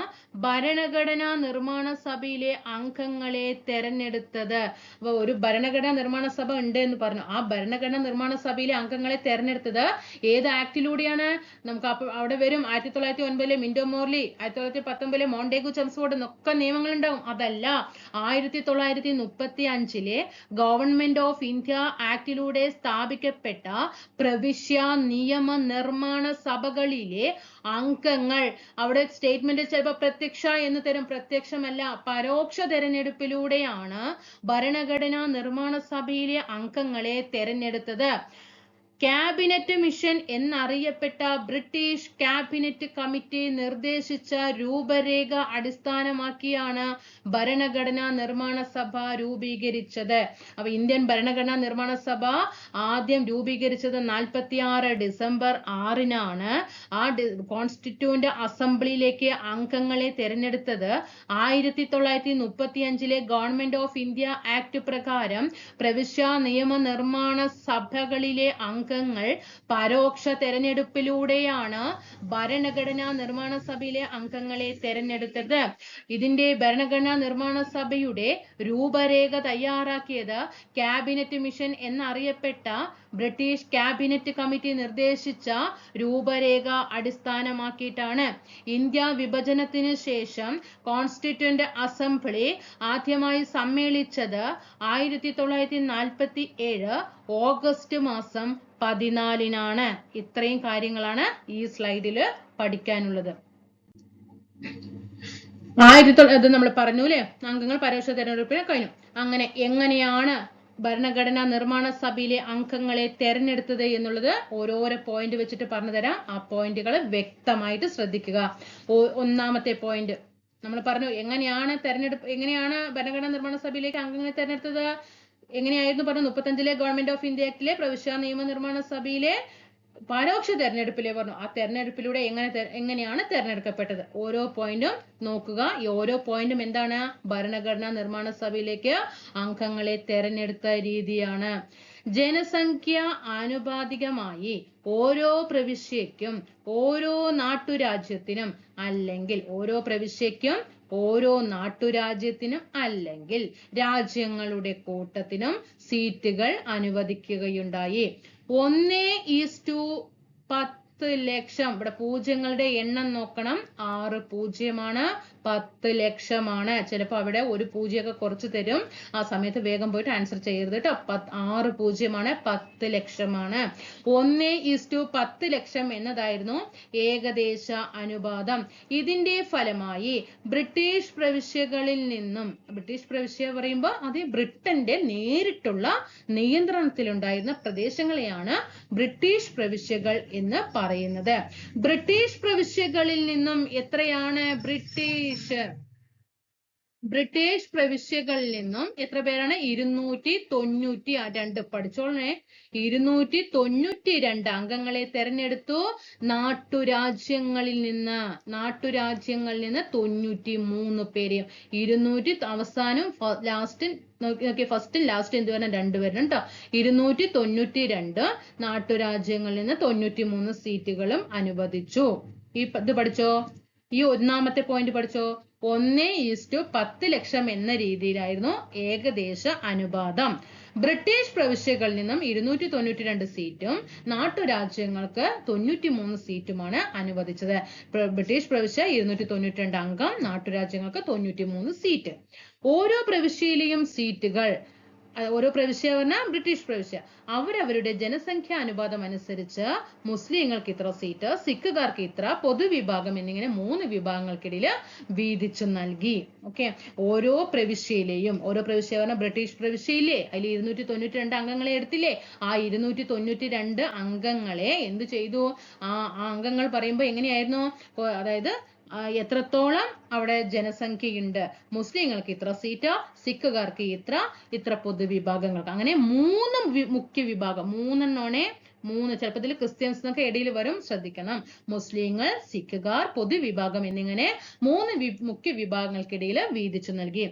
ഭരണഘടനാ നിർമ്മാണ സഭയിലെ അംഗങ്ങളെ തെരഞ്ഞെടുത്തത്. അപ്പൊ ഒരു ഭരണഘടനാ നിർമ്മാണ സഭ ഉണ്ട് എന്ന് പറഞ്ഞു. ആ ഭരണഘടനാ നിർമ്മാണ സഭയിലെ അംഗങ്ങളെ തെരഞ്ഞെടുത്തത് ഏത് ആക്ടിലൂടെയാണ്? നമുക്ക് അവിടെ വരും 1909 മിന്റോ മോർലി, 1919 മോണ്ടേഗു ചെംസ്ഫോർഡ് എന്നൊക്കെ നിയമങ്ങൾ ഉണ്ടാവും. അതല്ല, 1935 ഗവൺമെന്റ് ഓഫ് ഇന്ത്യ ആക്ടിലൂടെ സ്ഥാപിക്കപ്പെട്ട പ്രവിശ്യ നിയമ നിർമ്മാണ സഭകളിലെ അംഗങ്ങൾ. അവിടെ സ്റ്റേറ്റ്മെന്റ് ചിലപ്പോൾ പ്രത്യക്ഷ എന്ന് തരും, പ്രത്യക്ഷമല്ല, പരോക്ഷ തെരഞ്ഞെടുപ്പിലൂടെയാണ് ഭരണഘടനാ നിർമ്മാണ സഭയിലെ അംഗങ്ങളെ തെരഞ്ഞെടുത്തത്. ക്യാബിനറ്റ് മിഷൻ എന്നറിയപ്പെട്ട ബ്രിട്ടീഷ് ക്യാബിനറ്റ് കമ്മിറ്റി നിർദ്ദേശിച്ച രൂപരേഖ അടിസ്ഥാനമാക്കിയാണ് ഭരണഘടനാ നിർമ്മാണ സഭ രൂപീകരിച്ചത്. അപ്പൊ ഇന്ത്യൻ ഭരണഘടനാ നിർമ്മാണ സഭ ആദ്യം രൂപീകരിച്ചത് 46 ഡിസംബർ 6-നാണ്. ആ കോൺസ്റ്റിറ്റ്യൂന്റ് അസംബ്ലിയിലേക്ക് അംഗങ്ങളെ തെരഞ്ഞെടുത്തത് 1935 ഗവൺമെന്റ് ഓഫ് ഇന്ത്യ ആക്ട് പ്രകാരം പ്രവിശ്യ നിയമനിർമ്മാണ സഭകളിലെ അംഗങ്ങൾ പരോക്ഷ തെരഞ്ഞെടുപ്പിലൂടെയാണ് ഭരണഘടനാ നിർമ്മാണ സഭയിലെ അംഗങ്ങളെ തെരഞ്ഞെടുത്തത്. ഇതിന്റെ ഭരണഘടനാ നിർമ്മാണ സഭയുടെ രൂപരേഖ തയ്യാറാക്കിയത് ക്യാബിനറ്റ് മിഷൻ എന്നറിയപ്പെട്ട ബ്രിട്ടീഷ് ക്യാബിനറ്റ് കമ്മിറ്റി നിർദ്ദേശിച്ച രൂപരേഖ അടിസ്ഥാനമാക്കിയിട്ടാണ്. ഇന്ത്യ വിഭജനത്തിന് ശേഷം കോൺസ്റ്റിറ്റ്യൂന്റ് അസംബ്ലി ആദ്യമായി സമ്മേളിച്ചത് 1947 ഓഗസ്റ്റ് മാസം 14-നാണ്. ഇത്രയും കാര്യങ്ങളാണ് ഈ സ്ലൈഡില് പഠിക്കാനുള്ളത്. ഇത് നമ്മൾ പറഞ്ഞു അല്ലെ, അംഗങ്ങൾ പരോക്ഷ തെരഞ്ഞെടുപ്പിന് കഴിഞ്ഞു. അങ്ങനെ എങ്ങനെയാണ് ഭരണഘടനാ നിർമ്മാണ സഭയിലെ അംഗങ്ങളെ തെരഞ്ഞെടുത്തത് എന്നുള്ളത് ഓരോരോ പോയിന്റ് വെച്ചിട്ട് പറഞ്ഞു തരാം. ആ പോയിന്റുകൾ വ്യക്തമായിട്ട് ശ്രദ്ധിക്കുക. ഒന്നാമത്തെ പോയിന്റ് നമ്മൾ പറഞ്ഞു, എങ്ങനെയാണ് ഭരണഘടനാ നിർമ്മാണ സഭയിലേക്ക് അംഗങ്ങളെ തെരഞ്ഞെടുത്തത്? എങ്ങനെയായിരുന്നു പറഞ്ഞു? 35 ഗവൺമെന്റ് ഓഫ് ഇന്ത്യ ആക്ടിലെ പ്രവിശ്യ നിയമനിർമ്മാണ സഭയിലെ പരോക്ഷ തെരഞ്ഞെടുപ്പിലെ പറഞ്ഞു. ആ തെരഞ്ഞെടുപ്പിലൂടെ എങ്ങനെയാണ് തെരഞ്ഞെടുക്കപ്പെട്ടത്? ഓരോ പോയിന്റും നോക്കുക. ഈ ഓരോ പോയിന്റും എന്താണ്? ഭരണഘടനാ നിർമ്മാണ സഭയിലേക്ക് അംഗങ്ങളെ തെരഞ്ഞെടുത്ത രീതിയാണ്. ജനസംഖ്യ ആനുപാതികമായി ഓരോ പ്രവിശ്യയ്ക്കും ഓരോ നാട്ടുരാജ്യത്തിനും അല്ലെങ്കിൽ ഓരോ പ്രവിശ്യയ്ക്കും ഓരോ നാട്ടുരാജ്യത്തിനും അല്ലെങ്കിൽ രാജ്യങ്ങളുടെ കൂട്ടത്തിനും സീറ്റുകൾ അനുവദിക്കുകയുണ്ടായി. 1:10 ലക്ഷം. ഇവിടെ പൂജ്യങ്ങളുടെ എണ്ണം നോക്കണം. 6 പൂജ്യമാണ്, 10 ലക്ഷമാണ്. ചിലപ്പോൾ അവിടെ ഒരു പൂജ്യമൊക്കെ കുറച്ച് തരും. ആ സമയത്ത് വേഗം പോയിട്ട് ആൻസർ ചെയ്യരുത് കേട്ടോ. 6 പൂജ്യമാണ്, 10 ലക്ഷമാണ്. 1:10 ലക്ഷം എന്നതായിരുന്നു ഏകദേശ അനുപാതം. ഇതിന്റെ ഫലമായി ബ്രിട്ടീഷ് പ്രവിശ്യകളിൽ നിന്നും, ബ്രിട്ടീഷ് പ്രവിശ്യ പറയുമ്പോൾ അത് ബ്രിട്ടന്റെ നേരിട്ടുള്ള നിയന്ത്രണത്തിലുണ്ടായിരുന്ന പ്രദേശങ്ങളെയാണ് ബ്രിട്ടീഷ് പ്രവിശ്യകൾ എന്ന് പറയുന്നത്. ബ്രിട്ടീഷ് പ്രവിശ്യകളിൽ നിന്നും എത്രയാണ്? ബ്രിട്ടീഷ് പ്രവിശ്യകളിൽ നിന്നും എത്ര പേരാണ്? 292. പഠിച്ചോളേ, 292 അംഗങ്ങളെ തെരഞ്ഞെടുത്തു. നാട്ടുരാജ്യങ്ങളിൽ നിന്ന് 93 പേരെയും. 200 അവസാനം ലാസ്റ്റ് ഫസ്റ്റും ലാസ്റ്റ് എന്ത് വരണം? 2 വരണം കേട്ടോ. 292 നാട്ടുരാജ്യങ്ങളിൽ നിന്ന് 93 സീറ്റുകളും അനുവദിച്ചു. ഇത് പഠിച്ചോ? ഈ ഒന്നാമത്തെ പോയിന്റ് പഠിച്ചോ? 1:10 ലക്ഷം എന്ന രീതിയിലായിരുന്നു ഏകദേശ അനുപാതം. ബ്രിട്ടീഷ് പ്രവിശ്യകളിൽ നിന്നും 292 സീറ്റും നാട്ടുരാജ്യങ്ങൾക്ക് 93 സീറ്റുമാണ് അനുവദിച്ചത്. ബ്രിട്ടീഷ് പ്രവിശ്യ 292 അംഗം, നാട്ടുരാജ്യങ്ങൾക്ക് 93 സീറ്റ്. ഓരോ പ്രവിശ്യയിലെയും സീറ്റുകൾ, ഓരോ പ്രവിശ്യ പറഞ്ഞാൽ ബ്രിട്ടീഷ് പ്രവിശ്യ, അവരവരുടെ ജനസംഖ്യാ അനുപാതം അനുസരിച്ച് മുസ്ലിങ്ങൾക്ക് ഇത്ര സീറ്റ്, സിഖുകാർക്ക് ഇത്ര, പൊതുവിഭാഗം എന്നിങ്ങനെ 3 വിഭാഗങ്ങൾക്കിടയിൽ വീതിച്ചു നൽകി. ഓക്കെ, ഓരോ പ്രവിശ്യയിലെയും, ഓരോ പ്രവിശ്യ പറഞ്ഞാൽ ബ്രിട്ടീഷ് പ്രവിശ്യയിലെ അതിൽ 292 അംഗങ്ങളെ എടുത്തില്ലേ? ആ 292 അംഗങ്ങളെ എന്ത് ചെയ്തു? ആ അംഗങ്ങൾ പറയുമ്പോൾ എങ്ങനെയായിരുന്നു? അതായത് എത്രത്തോളം അവിടെ ജനസംഖ്യയുണ്ട്, മുസ്ലിങ്ങൾക്ക് ഇത്ര സീറ്റ്, സിഖുകാർക്ക് ഇത്ര പൊതുവിഭാഗങ്ങൾക്ക്, അങ്ങനെ 3 മുഖ്യ വിഭാഗം, 3 മൂന്ന്, ചിലപ്പോൾ ഇതിൽ ക്രിസ്ത്യൻസ് എന്നൊക്കെ ഇടയിൽ വരും, ശ്രദ്ധിക്കണം. മുസ്ലിങ്ങൾ, സിഖുകാർ, പൊതുവിഭാഗം എന്നിങ്ങനെ മൂന്ന് മുഖ്യ വിഭാഗങ്ങൾക്കിടയിൽ വീതിച്ചു നൽകി.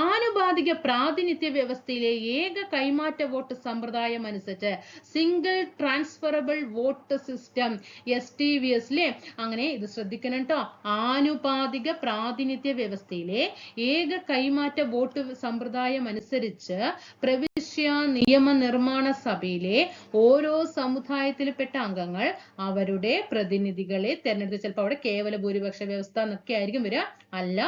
ആനുപാതിക പ്രാതിനിധ്യ വ്യവസ്ഥയിലെ ഏക കൈമാറ്റ വോട്ട് സമ്പ്രദായം അനുസരിച്ച് single transferable vote system STVS ലെ, അങ്ങനെ ഇത് ശ്രദ്ധിക്കണം കേട്ടോ. ആനുപാതിക പ്രാതിനിധ്യ വ്യവസ്ഥയിലെ ഏക കൈമാറ്റ വോട്ട് സമ്പ്രദായം അനുസരിച്ച് പ്രവിശ്യ നിയമനിർമ്മാണ സഭയിലെ ഓരോ സമുദായത്തിൽപ്പെട്ട അംഗങ്ങൾ അവരുടെ പ്രതിനിധികളെ തെരഞ്ഞെടുത്ത്, ചിലപ്പോൾ അവിടെ കേവല ഭൂരിപക്ഷ വ്യവസ്ഥ എന്നൊക്കെ ആയിരിക്കും വരിക, അല്ല,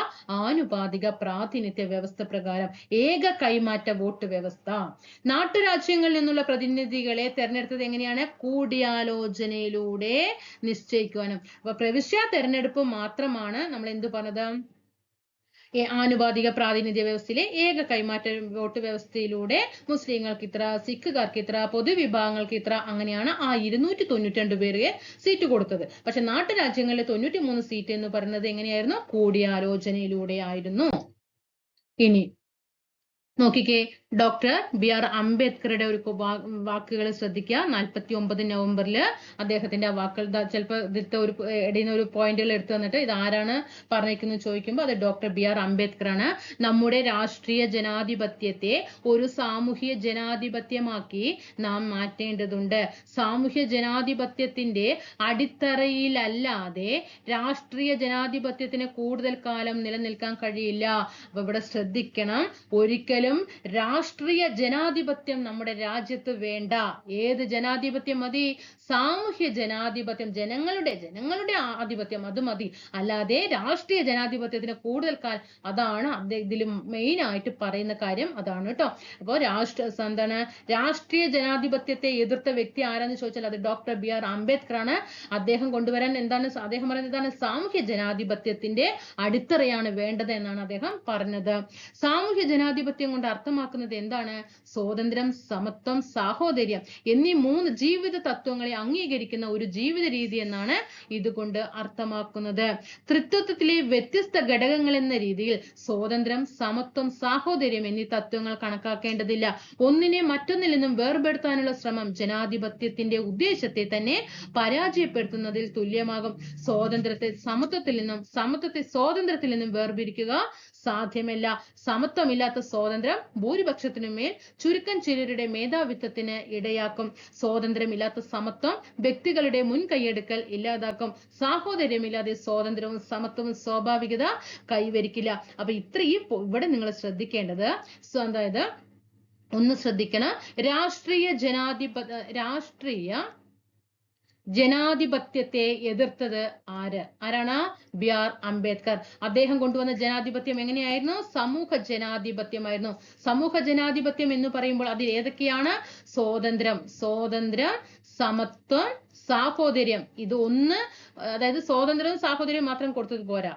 ആനുപാതിക പ്രാതിനിധ്യ വ്യവസ്ഥ പ്രകാരം ഏക കൈമാറ്റ വോട്ട് വ്യവസ്ഥ. നാട്ടുരാജ്യങ്ങളിൽ നിന്നുള്ള പ്രതിനിധികളെ തെരഞ്ഞെടുത്തത് എങ്ങനെയാണ്? കൂടിയാലോചനയിലൂടെ നിശ്ചയിക്കുവാനും. അപ്പൊ പ്രവിശ്യ തെരഞ്ഞെടുപ്പ് മാത്രമാണ് നമ്മൾ എന്ത് പറഞ്ഞത്? ആനുപാതിക പ്രാതിനിധ്യ വ്യവസ്ഥയിലെ ഏക കൈമാറ്റ വോട്ട് വ്യവസ്ഥയിലൂടെ മുസ്ലിങ്ങൾക്ക് ഇത്ര, സിഖുകാർക്ക് ഇത്ര, പൊതുവിഭാഗങ്ങൾക്ക് ഇത്ര, അങ്ങനെയാണ് ആ 292 പേർക്ക് സീറ്റ് കൊടുത്തത്. പക്ഷെ നാട്ടുരാജ്യങ്ങളിലെ 93 സീറ്റ് എന്ന് പറയുന്നത് എങ്ങനെയായിരുന്നു? കൂടിയാലോചനയിലൂടെ ആയിരുന്നു. ഇനി നോക്കിക്കേ, ഡോക്ടർ BR അംബേദ്കറുടെ ഒരു വാക്കുകൾ ശ്രദ്ധിക്കുക. 49 നവംബറില് അദ്ദേഹത്തിന്റെ ആ വാക്കുകൾ, ചിലപ്പോൾ ഇതിലത്തെ ഒരു ഇടയിൽ ഒരു പോയിന്റുകൾ എടുത്തു തന്നിട്ട് ഇത് ആരാണ് പറഞ്ഞിരിക്കുന്നത് ചോദിക്കുമ്പോൾ അത് ഡോക്ടർ BR അംബേദ്കർ ആണ്. നമ്മുടെ രാഷ്ട്രീയ ജനാധിപത്യത്തെ ഒരു സാമൂഹ്യ ജനാധിപത്യമാക്കി നാം മാറ്റേണ്ടതുണ്ട്. സാമൂഹ്യ ജനാധിപത്യത്തിന്റെ അടിത്തറയിലല്ലാതെ രാഷ്ട്രീയ ജനാധിപത്യത്തിന് കൂടുതൽ കാലം നിലനിൽക്കാൻ കഴിയില്ല. അപ്പൊ ഇവിടെ ശ്രദ്ധിക്കണം, ഒരിക്കലും രാഷ്ട്രീയ ജനാധിപത്യം നമ്മുടെ രാജ്യത്ത് വേണ്ട. ഏത് ജനാധിപത്യം മതി? സാമൂഹ്യ ജനാധിപത്യം, ജനങ്ങളുടെ ആധിപത്യം, അത് മതി. അല്ലാതെ രാഷ്ട്രീയ ജനാധിപത്യത്തിന് കൂടുതൽ കാലം, അതാണ് ഇതിൽ മെയിൻ ആയിട്ട് പറയുന്ന കാര്യം, അതാണ് കേട്ടോ. അപ്പോ രാഷ്ട്രീയ ജനാധിപത്യത്തെ എതിർത്ത വ്യക്തി ആരാന്ന് ചോദിച്ചാൽ അത് ഡോക്ടർ BR അംബേദ്കർ ആണ്. അദ്ദേഹം കൊണ്ടുവരാൻ അദ്ദേഹം പറയുന്നത് എന്താണ്? സാമൂഹ്യ ജനാധിപത്യത്തിന്റെ അടിത്തറയാണ് വേണ്ടത് എന്നാണ് അദ്ദേഹം പറഞ്ഞത്. സാമൂഹ്യ ജനാധിപത്യം കൊണ്ട് അർത്ഥമാക്കുന്നത് എന്താണ്? സ്വാതന്ത്ര്യം, സമത്വം, സാഹോദര്യം എന്നീ 3 ജീവിത തത്വങ്ങളെ അംഗീകരിക്കുന്ന ഒരു ജീവിത രീതി എന്നാണ് ഇതുകൊണ്ട് അർത്ഥമാക്കുന്നത്. തൃത്വത്തിലെ വ്യത്യസ്ത ഘടകങ്ങൾ എന്ന രീതിയിൽ സ്വാതന്ത്ര്യം, സമത്വം, സാഹോദര്യം എന്നീ തത്വങ്ങൾ കണക്കാക്കേണ്ടതില്ല. ഒന്നിനെ മറ്റൊന്നിൽ നിന്നും വേർപെടുത്താനുള്ള ശ്രമം ജനാധിപത്യത്തിന്റെ ഉദ്ദേശത്തെ തന്നെ പരാജയപ്പെടുത്തുന്നതിൽ തുല്യമാകും. സ്വാതന്ത്ര്യത്തെ സമത്വത്തിൽ നിന്നും, സമത്വത്തെ സ്വാതന്ത്ര്യത്തിൽ നിന്നും വേർപിരിക്കുക സാധ്യമല്ല. സമത്വമില്ലാത്ത സ്വാതന്ത്ര്യം ഭൂരിപക്ഷത്തിനുമേൽ ചുരുക്കം ചിലരുടെ മേധാവിത്വത്തിന് ഇടയാക്കും. സ്വാതന്ത്ര്യമില്ലാത്ത സമത്വം വ്യക്തികളുടെ മുൻകൈയെടുക്കൽ ഇല്ലാതാക്കും. സാഹോദര്യമില്ലാതെ സ്വാതന്ത്ര്യവും സമത്വവും സ്വാഭാവികത കൈവരിക്കില്ല. അപ്പൊ ഇത്രയും ഇവിടെ നിങ്ങൾ ശ്രദ്ധിക്കേണ്ടത്, അതായത് ഒന്ന് ശ്രദ്ധിക്കണം, രാഷ്ട്രീയ ജനാധിപത്യത്തെ എതിർത്തത് ആരാണ്? BR അംബേദ്കർ. അദ്ദേഹം കൊണ്ടുവന്ന ജനാധിപത്യം എങ്ങനെയായിരുന്നു? സമൂഹ ജനാധിപത്യമായിരുന്നു. സമൂഹ ജനാധിപത്യം എന്ന് പറയുമ്പോൾ അതിൽ ഏതൊക്കെയാണ്? സ്വാതന്ത്ര്യം, സമത്വം, സാഹോദര്യം. ഇത് ഒന്ന്, അതായത് സ്വാതന്ത്ര്യവും സാഹോദര്യവും മാത്രം കൊടുത്തത് പോരാ.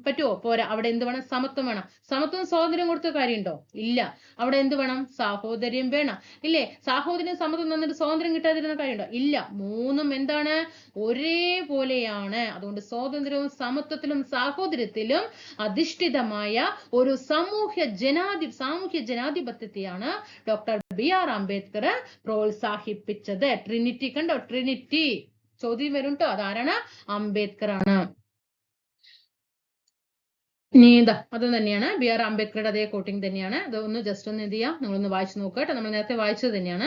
പറ്റുമോ? പോരാ. അവിടെ എന്ത് വേണം? സമത്വം വേണം. സമത്വം സ്വാതന്ത്ര്യം കൊടുത്ത കാര്യമുണ്ടോ? ഇല്ല. അവിടെ എന്ത് വേണം? സാഹോദര്യം വേണം. ഇല്ലേ? സാഹോദര്യം സമത്വം തന്നിട്ട് സ്വാതന്ത്ര്യം കിട്ടാതിരുന്ന കാര്യമുണ്ടോ? ഇല്ല. മൂന്നും എന്താണ്? ഒരേപോലെയാണ്. അതുകൊണ്ട് സ്വാതന്ത്ര്യവും സമത്വത്തിലും സാഹോദര്യത്തിലും അധിഷ്ഠിതമായ ഒരു സാമൂഹ്യ ജനാധിപത്യത്തെയാണ് ഡോക്ടർ BR അംബേദ്കർ പ്രോത്സാഹിപ്പിച്ചത്. ട്രിനിറ്റി കണ്ടോ? ട്രിനിറ്റി ചോദ്യം വരും കേട്ടോ. അതാരാണ്? അംബേദ്കർ ആണ്. അത് തന്നെയാണ് BR അംബേദ്കറുടെ അതേ കോട്ടിംഗ് തന്നെയാണ്. അത് ഒന്ന് ജസ്റ്റ് ഒന്ന് എന്ത് ചെയ്യാം, നിങ്ങളൊന്ന് വായിച്ചു നോക്കുക കേട്ടോ. നമ്മൾ നേരത്തെ വായിച്ചത് തന്നെയാണ്.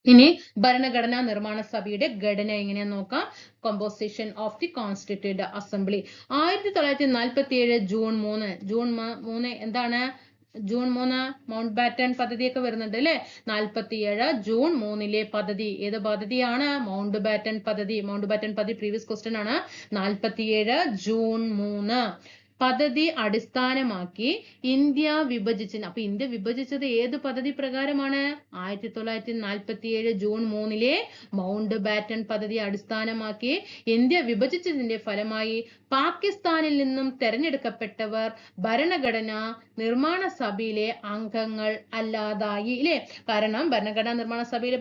ഇനി ഭരണഘടനാ നിർമ്മാണ സഭയുടെ ഘടന എങ്ങനെയാന്ന് നോക്കാം. Composition of the constituent assembly 1947 June 3 എന്താണ്? ജൂൺ 3 മൗണ്ട് ബാറ്റൺ പദ്ധതിയൊക്കെ വരുന്നുണ്ട് അല്ലെ? 47 ജൂൺ 3 പദ്ധതി ഏത് പദ്ധതിയാണ്? മൗണ്ട് ബാറ്റൺ പദ്ധതി. മൗണ്ട് ബാറ്റൺ പദ്ധതി പ്രീവിയസ് ക്വസ്റ്റ്യൻ ആണ്. 47 ജൂൺ 3 പദ്ധതി അടിസ്ഥാനമാക്കി ഇന്ത്യ വിഭജിച്ചു. അപ്പൊ ഇന്ത്യ വിഭജിച്ചത് ഏത് പദ്ധതി പ്രകാരമാണ്? 1947 ജൂൺ 3 മൗണ്ട് ബാറ്റൺ പദ്ധതി അടിസ്ഥാനമാക്കി ഇന്ത്യ വിഭജിച്ചതിന്റെ ഫലമായി പാകിസ്ഥാനിൽ നിന്നും തെരഞ്ഞെടുക്കപ്പെട്ടവർ ഭരണഘടനാ നിർമ്മാണ സഭയിലെ അംഗങ്ങൾ അല്ലാതായി ഇല്ലേ? കാരണം ഭരണഘടനാ നിർമ്മാണ സഭയിലെ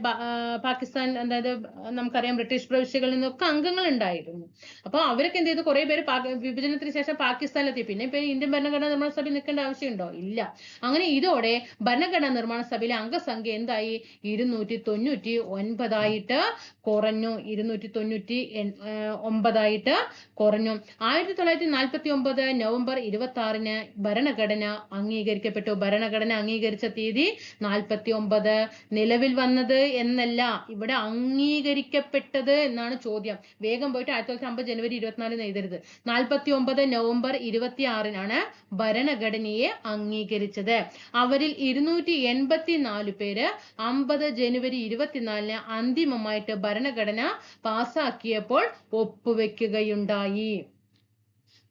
പാകിസ്ഥാൻ, അതായത് നമുക്കറിയാം ബ്രിട്ടീഷ് പ്രവിശ്യകളിൽ നിന്നൊക്കെ അംഗങ്ങൾ ഉണ്ടായിരുന്നു. അപ്പൊ അവരൊക്കെ എന്ത് ചെയ്തു? കുറെ പേര് വിഭജനത്തിന് ശേഷം പാകിസ്ഥാനിലെത്തി. പിന്നെ ഇപ്പൊ ഇന്ത്യൻ ഭരണഘടനാ നിർമ്മാണ സഭയിൽ നിൽക്കേണ്ട ആവശ്യമുണ്ടോ? ഇല്ല. അങ്ങനെ ഇതോടെ ഭരണഘടനാ നിർമ്മാണ സഭയിലെ അംഗസംഖ്യ എന്തായി? 299 കുറഞ്ഞു. 299 കുറഞ്ഞു. 1949 നവംബർ 26 ഭരണഘടന അംഗീകരിക്കപ്പെട്ടു. ഭരണഘടന അംഗീകരിച്ച തീയതി 49. നിലവിൽ വന്നത് എന്നല്ല, ഇവിടെ അംഗീകരിക്കപ്പെട്ടത് എന്നാണ് ചോദ്യം. വേഗം പോയിട്ട് 1950 ജനുവരി 24 എഴുതരുത്. 49 നവംബർ 26 ഭരണഘടനയെ അംഗീകരിച്ചത്. അവരിൽ 284 പേര് 50 ജനുവരി 24 അന്തിമമായിട്ട് ഭരണഘടന പാസാക്കിയപ്പോൾ ഒപ്പുവെക്കുകയുണ്ടായി.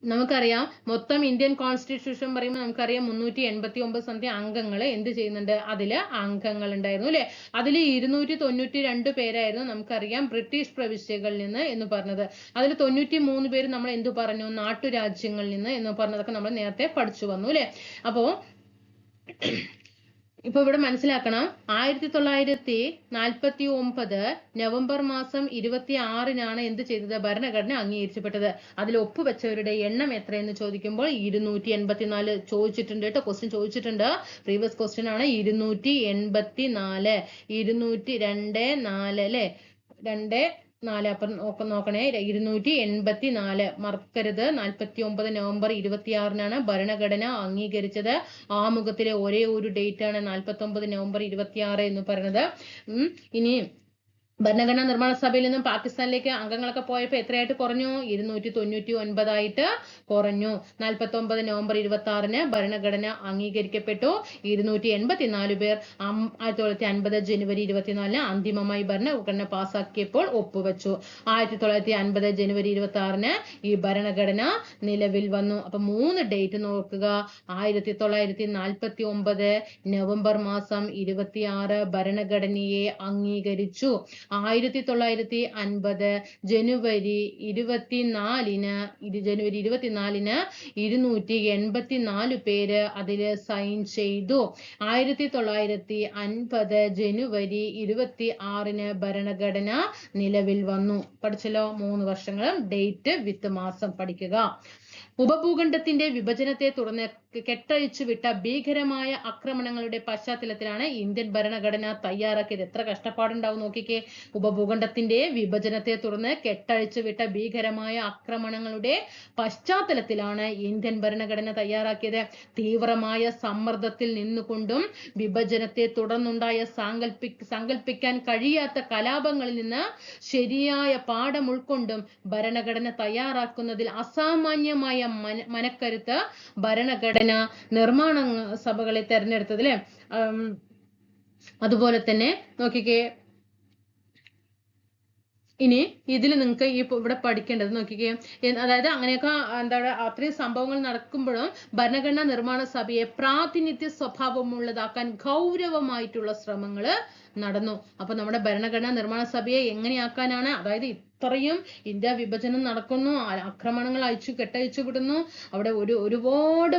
നമുക്കറിയാം മൊത്തം ഇന്ത്യൻ കോൺസ്റ്റിറ്റ്യൂഷൻ പറയുമ്പോൾ നമുക്കറിയാം 389 സംതിങ് അംഗങ്ങൾ എന്ത് ചെയ്യുന്നുണ്ട്? അതില് അംഗങ്ങൾ ഉണ്ടായിരുന്നു അല്ലെ? അതിൽ 292 പേരായിരുന്നു നമുക്കറിയാം ബ്രിട്ടീഷ് പ്രവിശ്യകളിൽ നിന്ന് എന്ന് പറഞ്ഞത്. അതിൽ 93 പേര് നമ്മൾ എന്ത് പറഞ്ഞു? നാട്ടുരാജ്യങ്ങളിൽ നിന്ന് എന്ന് പറഞ്ഞതൊക്കെ നമ്മൾ നേരത്തെ പഠിച്ചു വന്നു അല്ലെ? അപ്പോ ഇപ്പൊ ഇവിടെ മനസ്സിലാക്കണം, 1949 നവംബർ മാസം 26 എന്ത് ചെയ്തത്? ഭരണഘടന അംഗീകരിച്ചപ്പെട്ടത്. അതിൽ ഒപ്പുവെച്ചവരുടെ എണ്ണം എത്രയെന്ന് ചോദിക്കുമ്പോൾ 284 ചോദിച്ചിട്ടുണ്ട് കേട്ടോ. ക്വസ്റ്റ്യൻ ചോദിച്ചിട്ടുണ്ട്, പ്രീവിയസ് ക്വസ്റ്റ്യൻ ആണ്. 284, 202 അല്ലെ? 2 അപ്പം നോക്കണേ, 284 മറക്കരുത്. 49 നവംബർ 26 ഭരണഘടന അംഗീകരിച്ചത്. ആമുഖത്തിലെ ഒരേ ഒരു ഡേറ്റ് ആണ് 49 നവംബർ 26 എന്ന് പറയുന്നത്. ഇനി ഭരണഘടനാ നിർമ്മാണ സഭയിൽ നിന്നും പാകിസ്ഥാനിലേക്ക് അംഗങ്ങളൊക്കെ പോയപ്പോൾ എത്രയായിട്ട് കുറഞ്ഞു? 299 കുറഞ്ഞു. 49 നവംബർ 26 ഭരണഘടന അംഗീകരിക്കപ്പെട്ടു. 284 പേർ 1950 ജനുവരി 24 അന്തിമമായി ഭരണഘടന പാസാക്കിയപ്പോൾ ഒപ്പുവെച്ചു. 1950 ജനുവരി 26 ഈ ഭരണഘടന നിലവിൽ വന്നു. അപ്പൊ 3 ഡേറ്റ് നോക്കുക. 1949 നവംബർ മാസം 26 ഭരണഘടനയെ അംഗീകരിച്ചു. 1950 ജനുവരി 24 284 പേര് അതില് സൈൻ ചെയ്തു. 1950 ജനുവരി 26 ഭരണഘടന നിലവിൽ വന്നു. പഠിച്ചല്ലോ? 3 വർഷങ്ങളും ഡേറ്റ് വിത്ത് മാസം പഠിക്കുക. ഉപഭൂഖണ്ഡത്തിന്റെ വിഭജനത്തെ തുടർന്ന് കെട്ടഴിച്ചു വിട്ട ഭീകരമായ ആക്രമണങ്ങളുടെ പശ്ചാത്തലത്തിലാണ് ഇന്ത്യൻ ഭരണഘടന തയ്യാറാക്കിയത്. എത്ര കഷ്ടപ്പാടുണ്ടാവും നോക്കിക്കേ. ഉപഭൂഖണ്ഡത്തിന്റെ വിഭജനത്തെ തുടർന്ന് കെട്ടഴിച്ചു വിട്ട ഭീകരമായ ആക്രമണങ്ങളുടെ പശ്ചാത്തലത്തിലാണ് ഇന്ത്യൻ ഭരണഘടന തയ്യാറാക്കിയത്. തീവ്രമായ സമ്മർദ്ദത്തിൽ നിന്നുകൊണ്ടും വിഭജനത്തെ തുടർന്നുണ്ടായ സങ്കല്പിക്കാൻ കഴിയാത്ത കലാപങ്ങളിൽ നിന്ന് ശരിയായ പാഠം ഉൾക്കൊണ്ടും ഭരണഘടന തയ്യാറാക്കുന്നതിൽ അസാമാന്യമായ മനക്കരുത്ത് ഭരണഘടന നിർമ്മാണ സഭകളെ തെരഞ്ഞെടുത്തത് അല്ലെ? അതുപോലെ തന്നെ നോക്കിക്കേ, ഇനി ഇതിൽ നിങ്ങൾക്ക് ഈ ഇവിടെ പഠിക്കേണ്ടത് നോക്കിക്കേ, അതായത് അങ്ങനെയൊക്കെ എന്താണ് അത്രയും സംഭവങ്ങൾ നടക്കുമ്പോഴും ഭരണഘടനാ നിർമ്മാണ സഭയെ പ്രാതിനിധ്യ സ്വഭാവമുള്ളതാക്കാൻ ഗൗരവമായിട്ടുള്ള ശ്രമങ്ങൾ നടന്നു. അപ്പൊ നമ്മുടെ ഭരണഘടനാ നിർമ്മാണ സഭയെ എങ്ങനെയാക്കാനാണ്? അതായത് ഇത്രയും ഇന്ത്യ വിഭജനം നടക്കുന്നു, ആക്രമണങ്ങൾ കെട്ടയച്ചു വിടുന്നു, അവിടെ ഒരുപാട്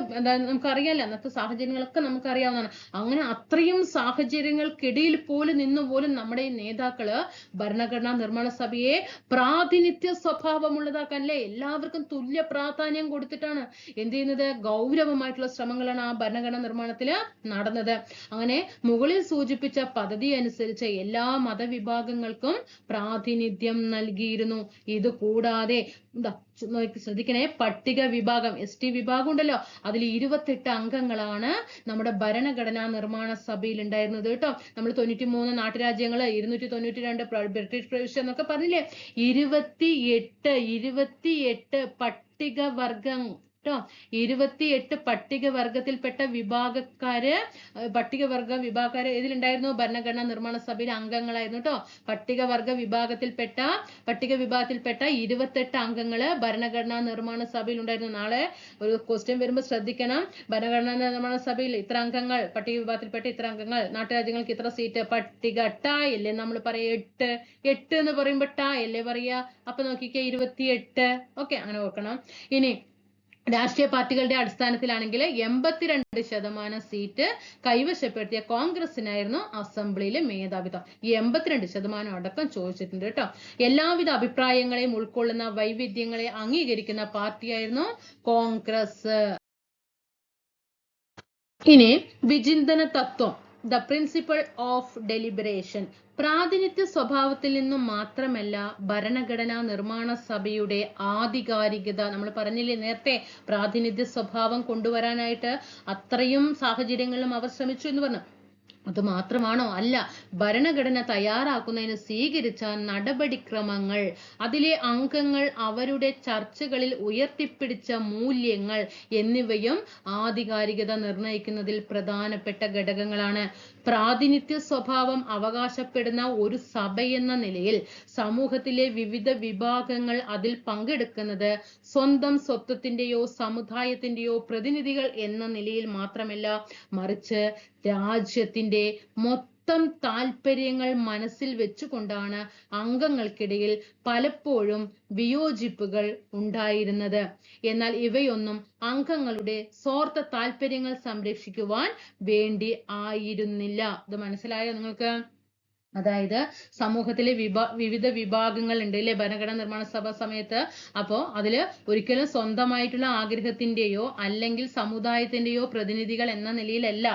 നമുക്കറിയാലോ അന്നത്തെ സാഹചര്യങ്ങളൊക്കെ നമുക്കറിയാവുന്നതാണ്. അങ്ങനെ അത്രയും സാഹചര്യങ്ങൾക്കിടയിൽ പോലും നിന്നുപോലും നമ്മുടെ നേതാക്കള് ഭരണഘടനാ നിർമ്മാണ സഭയെ പ്രാതിനിധ്യ സ്വഭാവമുള്ളതാക്കാൻ അല്ലെ, എല്ലാവർക്കും തുല്യ പ്രാധാന്യം കൊടുത്തിട്ടാണ് എന്ത് ചെയ്യുന്നത്? ഗൗരവമായിട്ടുള്ള ശ്രമങ്ങളാണ് ആ ഭരണഘടനാ നിർമ്മാണത്തില് നടന്നത്. അങ്ങനെ മുകളിൽ സൂചിപ്പിച്ച പദ്ധതി അനുസരിച്ച് എല്ലാ മതവിഭാഗങ്ങൾക്കും പ്രാതിനിധ്യം നൽകി. ഇത് കൂടാതെ ശ്രദ്ധിക്കണേ, പട്ടിക വിഭാഗം ST വിഭാഗം ഉണ്ടല്ലോ, അതിൽ 28 അംഗങ്ങളാണ് നമ്മുടെ ഭരണഘടനാ നിർമ്മാണ സഭയിൽ ഉണ്ടായിരുന്നത് കേട്ടോ. നമ്മൾ 93 നാട്ടുരാജ്യങ്ങള്, 292 ബ്രിട്ടീഷ് പ്രവിശ്യ എന്നൊക്കെ പറഞ്ഞില്ലേ? 28 പട്ടിക വർഗം കേട്ടോ. 28 പട്ടികവർഗത്തിൽപ്പെട്ട വിഭാഗക്കാര് പട്ടികവർഗ വിഭാഗക്കാര് ഇതിലുണ്ടായിരുന്നു, ഭരണഘടനാ നിർമ്മാണ സഭയിൽ അംഗങ്ങളായിരുന്നു കേട്ടോ. പട്ടിക വിഭാഗത്തിൽപ്പെട്ട 28 അംഗങ്ങള് ഭരണഘടനാ നിർമ്മാണ സഭയിൽ ഉണ്ടായിരുന്നു. നാളെ ഒരു ക്വസ്റ്റ്യൻ വരുമ്പോൾ ശ്രദ്ധിക്കണം. ഭരണഘടനാ നിർമ്മാണ സഭയിൽ ഇത്ര അംഗങ്ങൾ, പട്ടിക വിഭാഗത്തിൽപ്പെട്ട ഇത്ര അംഗങ്ങൾ, നാട്ടുരാജ്യങ്ങൾക്ക് ഇത്ര സീറ്റ്, പട്ടിക ട അല്ലേ നമ്മൾ പറയാ, 8 എന്ന് പറയുമ്പോ ട അല്ലേ പറയാ. അപ്പൊ നോക്കിക്കേ 28. ഓക്കെ, അങ്ങനെ ഓർക്കണം. ഇനി രാഷ്ട്രീയ പാർട്ടികളുടെ അടിസ്ഥാനത്തിലാണെങ്കിൽ 82% സീറ്റ് കൈവശപ്പെടുത്തിയ കോൺഗ്രസിനായിരുന്നു അസംബ്ലിയിലെ മേധാവിത്വം. ഈ 82% അടക്കം ചോദിച്ചിട്ടുണ്ട് കേട്ടോ. എല്ലാവിധ അഭിപ്രായങ്ങളെയും ഉൾക്കൊള്ളുന്ന വൈവിധ്യങ്ങളെ അംഗീകരിക്കുന്ന പാർട്ടിയായിരുന്നു കോൺഗ്രസ്. ഇനി വിചിന്തന തത്വം, ദ പ്രിൻസിപ്പിൾ ഓഫ് ഡെലിബറേഷൻ. പ്രാതിനിധ്യ സ്വഭാവത്തിൽ നിന്നും മാത്രമല്ല ഭരണഘടനാ നിർമ്മാണ സഭയുടെ ആധികാരികത, നമ്മൾ പറഞ്ഞില്ലേ നേരത്തെ, പ്രാതിനിധ്യ സ്വഭാവം കൊണ്ടുവരാനായിട്ട് അത്രയും സാഹചര്യങ്ങളിലും അവർ ശ്രമിച്ചു എന്ന് പറഞ്ഞു. അത് മാത്രമാണോ? അല്ല. ഭരണഘടന തയ്യാറാക്കുന്നതിന് സ്വീകരിച്ച നടപടിക്രമങ്ങൾ, അതിലെ അംഗങ്ങൾ അവരുടെ ചർച്ചകളിൽ ഉയർത്തിപ്പിടിച്ച മൂല്യങ്ങൾ എന്നിവയും ആധികാരികത നിർണയിക്കുന്നതിൽ പ്രധാനപ്പെട്ട ഘടകങ്ങളാണ്. പ്രാതിനിധ്യ സ്വഭാവം അവകാശപ്പെടുന്ന ഒരു സഭയെന്ന നിലയിൽ സമൂഹത്തിലെ വിവിധ വിഭാഗങ്ങൾ അതിൽ പങ്കെടുക്കുന്നത് സ്വന്തം സ്വത്വത്തിന്റെയോ സമുദായത്തിന്റെയോ പ്രതിനിധികൾ എന്ന നിലയിൽ മാത്രമല്ല, മറിച്ച് രാജ്യത്തിന്റെ മൊത്തം താല്പര്യങ്ങൾ മനസ്സിൽ വെച്ചുകൊണ്ടാണ് അംഗങ്ങൾക്കിടയിൽ പലപ്പോഴും വിയോജിപ്പുകൾ ഉണ്ടായിരുന്നത്. എന്നാൽ ഇവയൊന്നും അംഗങ്ങളുടെ സ്വാർത്ഥ താല്പര്യങ്ങൾ സംരക്ഷിക്കുവാൻ വേണ്ടി ആയിരുന്നില്ല. ഇത് മനസ്സിലായോ നിങ്ങൾക്ക്? അതായത് സമൂഹത്തിലെ വിവിധ വിഭാഗങ്ങൾ ഉണ്ട് അല്ലെ ഭരണഘടനാ നിർമ്മാണ സഭ സമയത്ത്. അപ്പോ അതില് ഒരിക്കലും സ്വന്തമായിട്ടുള്ള ആഗ്രഹത്തിന്റെയോ അല്ലെങ്കിൽ സമുദായത്തിന്റെയോ പ്രതിനിധികൾ എന്ന നിലയിലല്ല,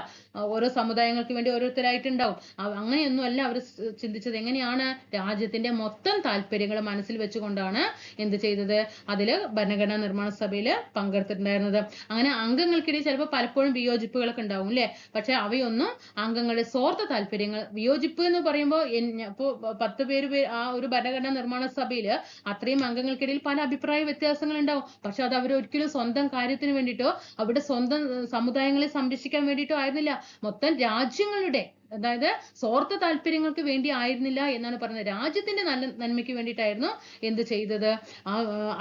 ഓരോ സമുദായങ്ങൾക്ക് വേണ്ടി ഓരോരുത്തരായിട്ടുണ്ടാവും, അങ്ങനെയൊന്നും അല്ല അവർ ചിന്തിച്ചത്. എങ്ങനെയാണ്? രാജ്യത്തിന്റെ മൊത്തം താല്പര്യങ്ങൾ മനസ്സിൽ വെച്ചുകൊണ്ടാണ് എന്ത് ചെയ്തത്, അതില് ഭരണഘടനാ നിർമ്മാണ സഭയിൽ പങ്കെടുത്തിട്ടുണ്ടായിരുന്നത്. അങ്ങനെ അംഗങ്ങൾക്കിടയിൽ ചിലപ്പോൾ പലപ്പോഴും വിയോജിപ്പുകളൊക്കെ ഉണ്ടാവും അല്ലെ, പക്ഷെ അവയൊന്നും അംഗങ്ങളുടെ സ്വാർത്ഥ താല്പര്യങ്ങൾ, വിയോജിപ്പ് എന്ന് പറയുമ്പോൾ ഇപ്പോ 10 പേര് ആ ഒരു ഭരണഘടനാ നിർമ്മാണ സഭയില് അത്രയും അംഗങ്ങൾക്കിടയിൽ പല അഭിപ്രായ വ്യത്യാസങ്ങൾ ഉണ്ടാവും. പക്ഷെ അത് അവരൊരിക്കലും സ്വന്തം കാര്യത്തിന് വേണ്ടിയിട്ടോ അവരുടെ സ്വന്തം സമുദായങ്ങളെ സംരക്ഷിക്കാൻ വേണ്ടിയിട്ടോ ആയിരുന്നില്ല, മൊത്തം രാജ്യങ്ങളുടെ, അതായത് സ്വാർത്ഥ താല്പര്യങ്ങൾക്ക് വേണ്ടി ആയിരുന്നില്ല എന്നാണ് പറയുന്നത്. രാജ്യത്തിന്റെ നന്മയ്ക്ക് വേണ്ടിയിട്ടായിരുന്നു എന്ത് ചെയ്തത്, ആ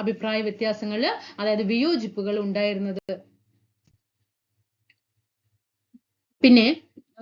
അഭിപ്രായ വ്യത്യാസങ്ങളില്, അതായത് വിയോജിപ്പുകൾ ഉണ്ടായിരുന്നത്. പിന്നെ